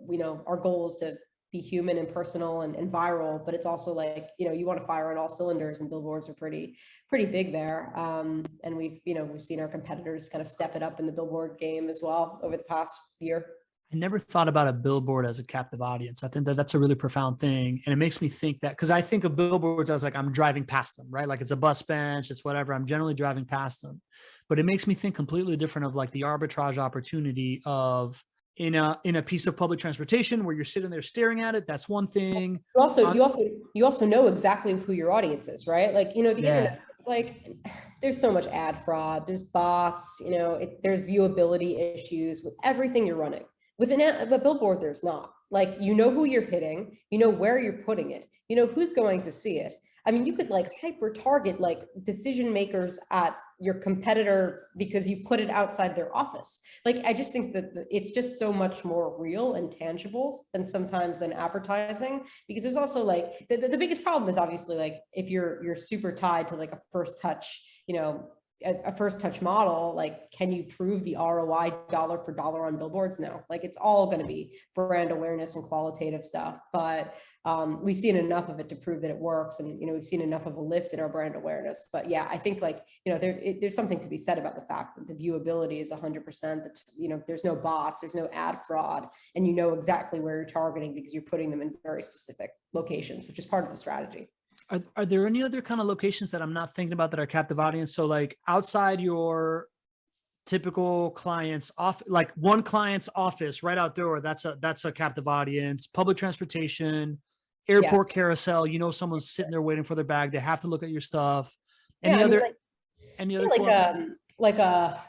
our goal is to be human and personal and viral, but it's also like, you want to fire on all cylinders, and billboards are pretty big there. And we've seen our competitors kind of step it up in the billboard game as well over the past year. I never thought about a billboard as a captive audience. I think that's a really profound thing. And it makes me think that, because I think of billboards as like, I'm driving past them, right? Like it's a bus bench, it's whatever. I'm generally driving past them, but it makes me think completely different of like the arbitrage opportunity of in a piece of public transportation where you're sitting there staring at it. That's one thing. You also know exactly who your audience is, right? Like, the internet, it's like there's so much ad fraud, there's bots, there's viewability issues with everything you're running. With a billboard, there's not. Like, who you're hitting, where you're putting it, who's going to see it. I mean, you could like hyper target like decision makers at your competitor because you put it outside their office. Like, I just think that it's just so much more real and tangible than advertising, because there's also like the biggest problem is obviously like if you're super tied to like a first touch, a first touch model, like, can you prove the ROI dollar for dollar on billboards? No, like it's all going to be brand awareness and qualitative stuff, but we've seen enough of it to prove that it works. And, we've seen enough of a lift in our brand awareness. But yeah, I think like, there's something to be said about the fact that the viewability is 100%, that, there's no bots, there's no ad fraud, and exactly where you're targeting because you're putting them in very specific locations, which is part of the strategy. Are there any other kind of locations that I'm not thinking about that are captive audience? So like outside your typical client's off, like one client's office right out there, that's a captive audience. Public transportation, airport carousel, someone's sitting there waiting for their bag. They have to look at your stuff. Any other Like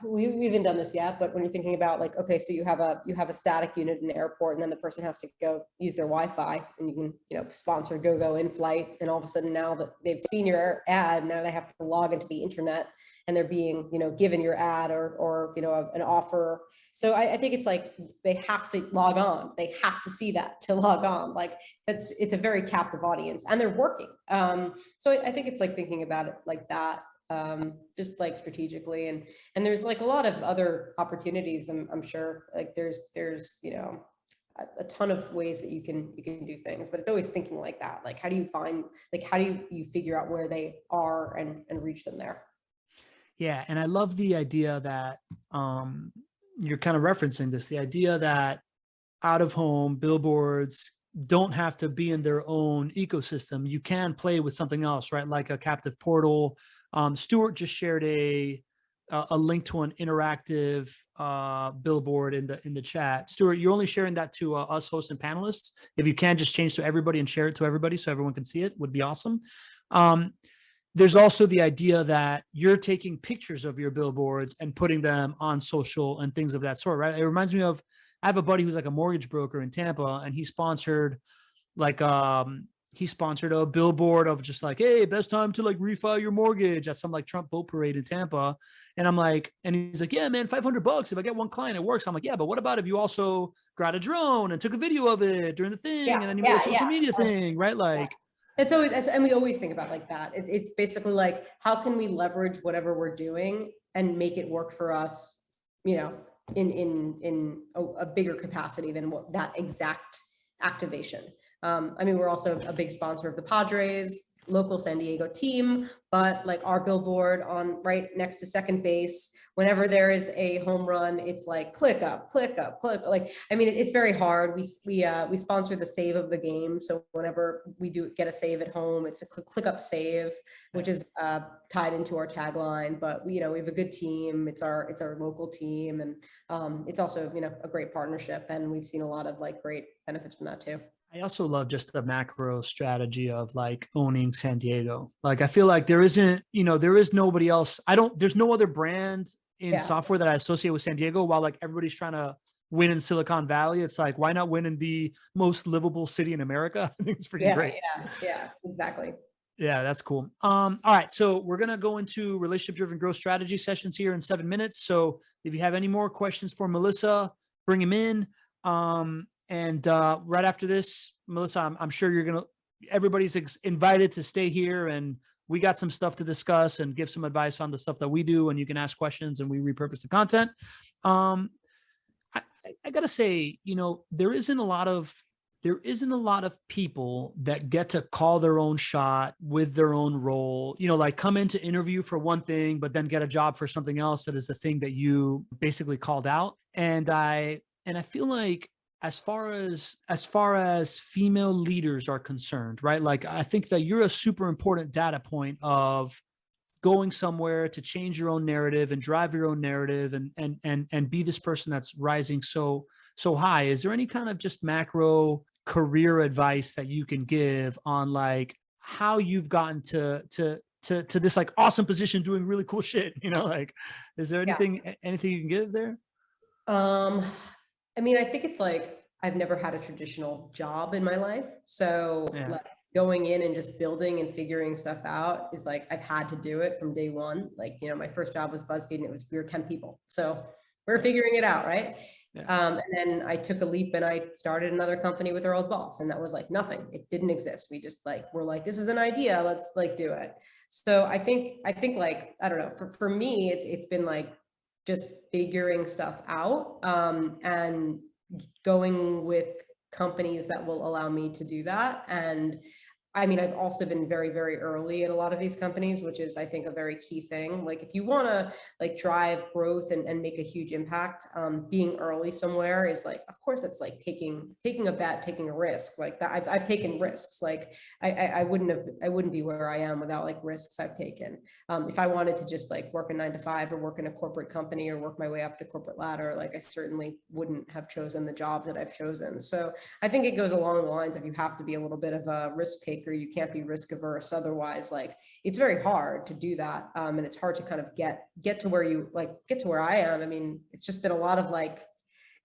we haven't done this yet, but when you're thinking about like, okay, so you have a static unit in the airport, and then the person has to go use their Wi-Fi, and you can, sponsor go in flight, and all of a sudden now that they've seen your ad, now they have to log into the internet, and they're being given your ad or an offer. So I think it's like they have to log on, they have to see that to log on. Like it's a very captive audience, and they're working. So I think it's like thinking about it like that, just like strategically, and there's like a lot of other opportunities. I'm sure like there's a ton of ways that you can do things, but it's always thinking like that. Like how do you figure out where they are and reach them there? Yeah. And I love the idea that you're kind of referencing this, the idea that out of home billboards don't have to be in their own ecosystem. You can play with something else, right? Like a captive portal. Stuart just shared a link to an interactive billboard in the chat. Stuart, you're only sharing that to us hosts and panelists. If you can just change to everybody and share it to everybody so everyone can see it, would be awesome. There's also the idea that you're taking pictures of your billboards and putting them on social and things of that sort, right? It reminds me of, I have a buddy who's like a mortgage broker in Tampa, and he sponsored a billboard of just like, hey, best time to like refi your mortgage at some like Trump boat parade in Tampa. And I'm like, and he's like, yeah, man, $500. If I get one client, it works. I'm like, yeah, but what about if you also got a drone and took a video of it during the thing, and then you made a social media thing, right? Like and we always think about like that. It's basically like, how can we leverage whatever we're doing and make it work for us, in a bigger capacity than what that exact activation. We're also a big sponsor of the Padres, local San Diego team, but like our billboard on right next to second base, whenever there is a home run, it's like click up. Like, it's very hard. We sponsor the save of the game. So whenever we do get a save at home, it's a click up save, which is tied into our tagline. But we have a good team. It's our local team. And it's also, a great partnership. And we've seen a lot of like great benefits from that too. I also love just the macro strategy of like owning San Diego. Like, I feel like there is nobody else. There's no other brand in software that I associate with San Diego, while like everybody's trying to win in Silicon Valley. It's like, why not win in the most livable city in America? I think it's pretty great. Yeah, exactly. Yeah, that's cool. All right. So we're going to go into relationship driven growth strategy sessions here in 7 minutes. So if you have any more questions for Melissa, bring them in. And right after this, Melissa, I'm sure everybody's invited to stay here, and we got some stuff to discuss and give some advice on the stuff that we do, and you can ask questions and we repurpose the content. I gotta say, there isn't a lot of people that get to call their own shot with their own role, like come in to interview for one thing, but then get a job for something else that is the thing that you basically called out. And I feel like, as far as female leaders are concerned, right? Like, I think that you're a super important data point of going somewhere to change your own narrative and drive your own narrative and be this person that's rising so high. Is there any kind of just macro career advice that you can give on like how you've gotten to this like awesome position doing really cool shit? Like, is there anything you can give there? I think it's like, I've never had a traditional job in my life. So like going in and just building and figuring stuff out is like, I've had to do it from day one. Like, my first job was BuzzFeed, and we were 10 people. So we're figuring it out. Right. Yeah. And then I took a leap and I started another company with our old boss, and that was like nothing. It didn't exist. We just we're like, this is an idea. Let's like do it. So I think like, I don't know, for me, it's been like, just figuring stuff out, and going with companies that will allow me to do that. And I've also been very, very early in a lot of these companies, which is, I think, a very key thing. Like, if you want to like drive growth and make a huge impact, being early somewhere is like, of course, that's like taking a bet, taking a risk like that. I've taken risks. Like I wouldn't be where I am without like risks I've taken. If I wanted to just like work a 9-to-5 or work in a corporate company or work my way up the corporate ladder, like I certainly wouldn't have chosen the job that I've chosen. So I think it goes along the lines of, you have to be a little bit of a risk taker taker. You can't be risk averse. Otherwise, like, it's very hard to do that. And it's hard to kind of get to where you get to where I am. I mean, it's just been a lot of like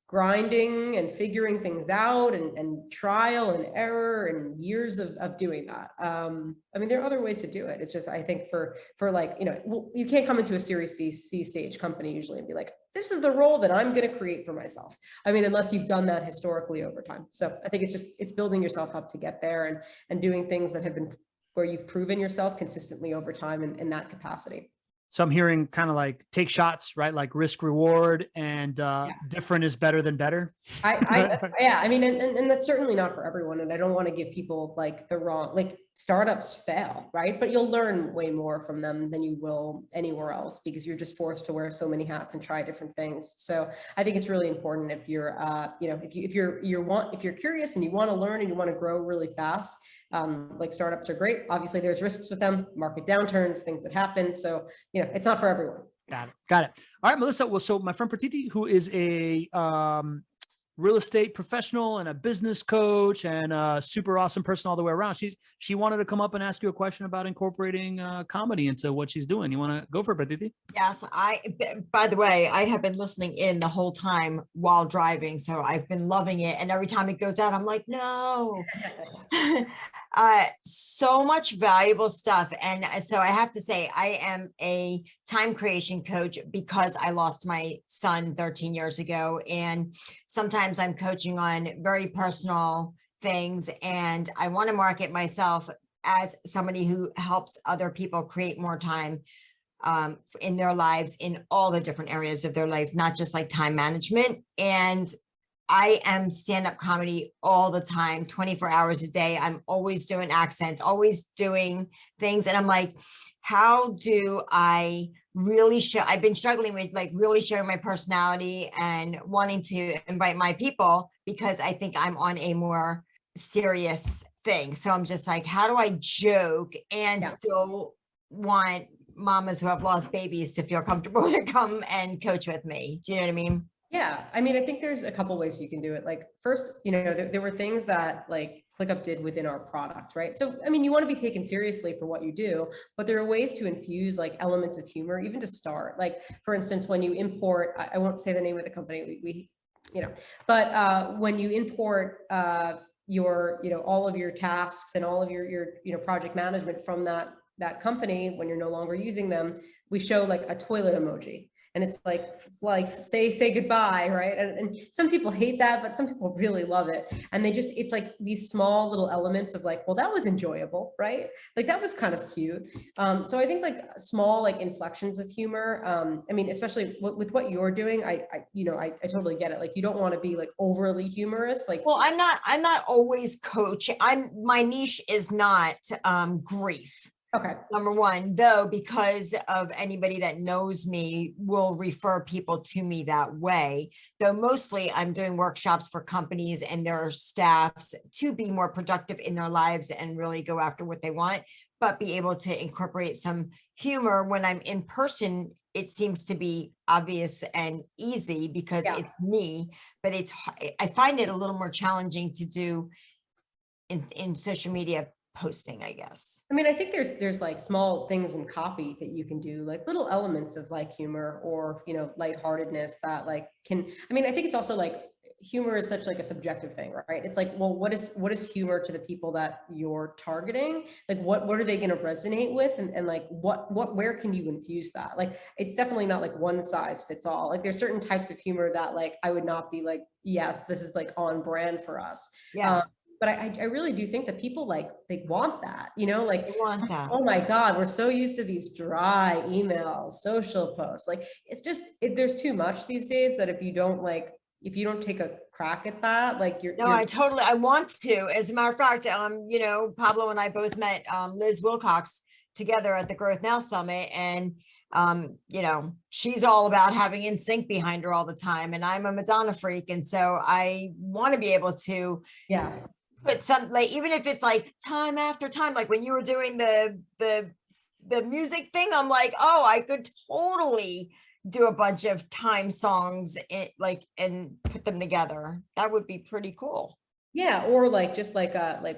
grinding and figuring things out and trial and error and years of doing that. I mean, there are other ways to do it. It's just, I think for like, you can't come into a Series C stage company usually and be like, this is the role that I'm going to create for myself. I mean, unless you've done that historically over time. So I think it's building yourself up to get there and doing things that have been where you've proven yourself consistently over time in that capacity. So I'm hearing kind of like take shots, right? Like risk reward and different is better than better. Yeah, I mean, and that's certainly not for everyone. And I don't want to give people like the wrong, like startups fail, right? But you'll learn way more from them than you will anywhere else because you're just forced to wear so many hats and try different things. So I think it's really important if you're, if you're curious and you want to learn and you want to grow really fast, like startups are great. Obviously there's risks with them, market downturns, things that happen. So, it's not for everyone. Got it. All right, Melissa. Well, so my friend Pratiti, who is a real estate professional and a business coach and a super awesome person all the way around, she wanted to come up and ask you a question about incorporating comedy into what she's doing. You want to go for it, Pratiti? Yes, by the way, I have been listening in the whole time while driving, so I've been loving it. And every time it goes out, I'm like, no. So much valuable stuff. And so I have to say, I am a time creation coach because I lost my son 13 years ago. And sometimes I'm coaching on very personal things, and I want to market myself as somebody who helps other people create more time in their lives, in all the different areas of their life, not just like time management. And I am stand-up comedy all the time, 24 hours a day. I'm always doing accents, always doing things. And I'm like, how do I really show? I've been struggling with like really showing my personality and wanting to invite my people because I think I'm on a more serious thing. So I'm just like, how do I joke and still want mamas who have lost babies to feel comfortable to come and coach with me? Do you know what I mean? Yeah, I mean, I think there's a couple ways you can do it. Like first, there were things that like ClickUp did within our product, right? So, I mean, you want to be taken seriously for what you do, but there are ways to infuse like elements of humor, even to start. Like, for instance, when you import, I won't say the name of the company, but when you import all of your tasks and all of your project management from that company, when you're no longer using them, we show like a toilet emoji. And it's like say goodbye, right? And some people hate that, but some people really love it. And it's like these small little elements of like, well, that was enjoyable, right? Like that was kind of cute. So I think like small like inflections of humor. I mean, especially with what you're doing, I totally get it. Like you don't want to be like overly humorous. Like, well, I'm not always coaching. My niche is not grief. Okay. Number one, though, because of anybody that knows me will refer people to me that way, though mostly I'm doing workshops for companies and their staffs to be more productive in their lives and really go after what they want, but be able to incorporate some humor. When I'm in person, it seems to be obvious and easy because it's me, but I find it a little more challenging to do in social media posting, I guess. I mean, I think there's like small things in copy that you can do, like little elements of like humor or, lightheartedness that like I think it's also like humor is such like a subjective thing, right? It's like, well, what is humor to the people that you're targeting? Like, what are they going to resonate with? And like, where can you infuse that? Like, it's definitely not like one size fits all. Like there's certain types of humor that like, I would not be like, yes, this is like on brand for us. Yeah. But I really do think that people like, they want that, like, They want that. Oh my God, we're so used to these dry emails, social posts. Like, it's just, there's too much these days that if you don't take a crack at that, like I want to. As a matter of fact, Pablo and I both met Liz Wilcox together at the Growth Now Summit, and she's all about having NSYNC behind her all the time, and I'm a Madonna freak, and so I want to be able to put some, like, even if it's like time after time, like when you were doing the music thing, I'm like, oh, I could totally do a bunch of time songs and put them together. That would be pretty cool. Yeah, or like just like a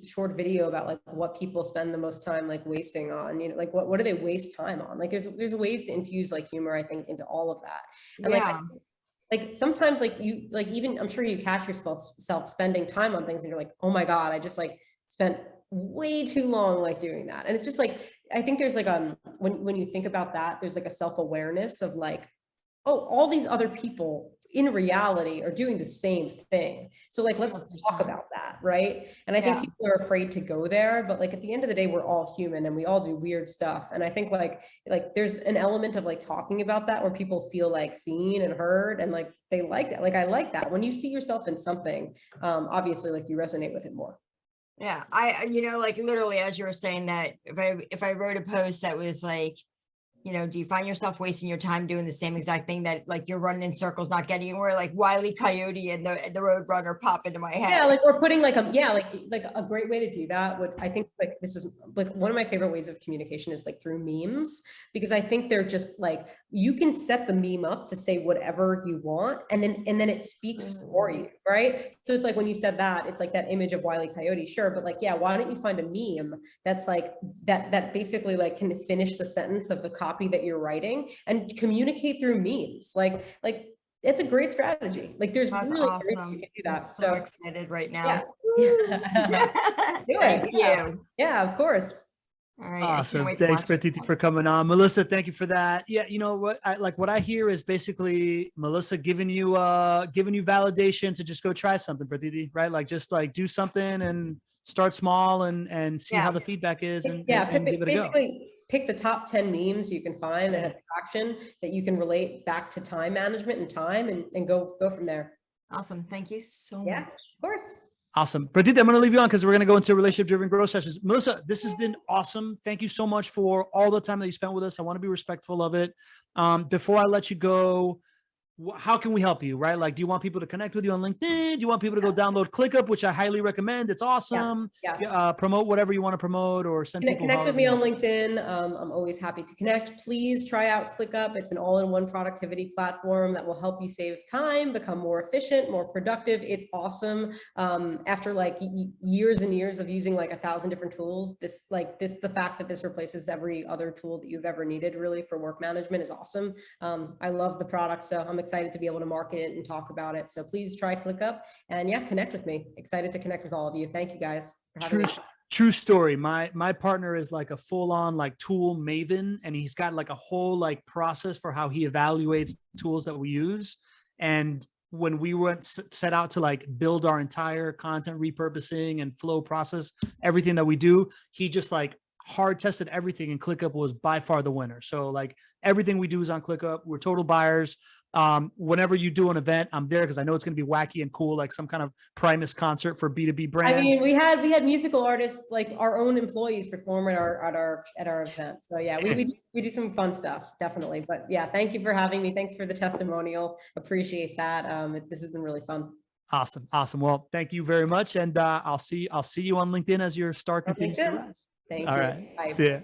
short video about like what people spend the most time like wasting on, like what do they waste time on? Like there's ways to infuse like humor, I think, into all of that. And Yeah. like sometimes like you like even I'm sure you catch yourself spending time on things and you're like, oh my God, I just like spent way too long like doing that. And it's just like I think there's like when you think about that, there's like a self-awareness of like, oh, all these other people in reality are doing the same thing. So like, let's talk 100%. about that, right? And I think Yeah. people are afraid to go there, but like at the end of the day, we're all human and we all do weird stuff. And I think like there's an element of like talking about that where people feel like seen and heard and like they like that. Like I like that. When you see yourself in something, obviously like you resonate with it more. Yeah. Like literally, as you were saying that, if I wrote a post that was like, do you find yourself wasting your time doing the same exact thing that like you're running in circles, not getting anywhere, like Wile E. Coyote and the Road Runner pop into my head? Yeah, like we're putting like a great way to do that would, I think like this is like one of my favorite ways of communication is like through memes, because I think they're just like you can set the meme up to say whatever you want and then it speaks for you, right? So it's like when you said that, it's like that image of Wile E. Coyote, sure, but like, yeah, why don't you find a meme that's like that basically like can finish the sentence of the copy that you're writing and communicate through memes, like it's a great strategy. Like there's That's really awesome. you can do that. I'm so excited right now. Yeah. Do Thank it. you. Yeah, of course. All right. I can't Awesome. wait to Thanks, watch it. Pratiti, for coming on. Melissa, thank you for that. Yeah, you know what I hear is basically Melissa giving you validation to just go try something, Pratiti, right? Like just like do something and start small and see how the feedback is and give it a go. Basically pick the top 10 memes you can find that have traction that you can relate back to time management and time and go from there. Awesome. Thank you so much. Yeah, of course. Awesome. Pratiti, I'm going to leave you on because we're going to go into relationship-driven growth sessions. Melissa, this has been awesome. Thank you so much for all the time that you spent with us. I want to be respectful of it. Before I let you go, how can we help you, right? Like, do you want people to connect with you on LinkedIn? Do you want people to go download ClickUp, which I highly recommend? It's awesome. Yeah. Promote whatever you want to promote or send people. Connect with me on LinkedIn. I'm always happy to connect. Please try out ClickUp. It's an all-in-one productivity platform that will help you save time, become more efficient, more productive. It's awesome. After like years and years of using like 1,000 different tools, the fact that this replaces every other tool that you've ever needed really for work management is awesome. I love the product, so I'm excited to be able to market it and talk about it. So please try ClickUp and yeah, connect with me. Excited to connect with all of you. Thank you guys for having me. True story. My partner is like a full-on like tool maven, and he's got like a whole like process for how he evaluates tools that we use. And when we set out to like build our entire content repurposing and flow process, everything that we do, he just like hard tested everything, and ClickUp was by far the winner. So like everything we do is on ClickUp. We're total buyers. Whenever you do an event, I'm there because I know it's going to be wacky and cool, like some kind of Primus concert for B2B brands. I mean, we had musical artists, like our own employees, perform at our event. So yeah, we do some fun stuff, definitely. But yeah, thank you for having me. Thanks for the testimonial. Appreciate that. This has been really fun. Awesome. Well, thank you very much, and I'll see you on LinkedIn as your star continues to rise. Thank you. All right. Bye. See ya.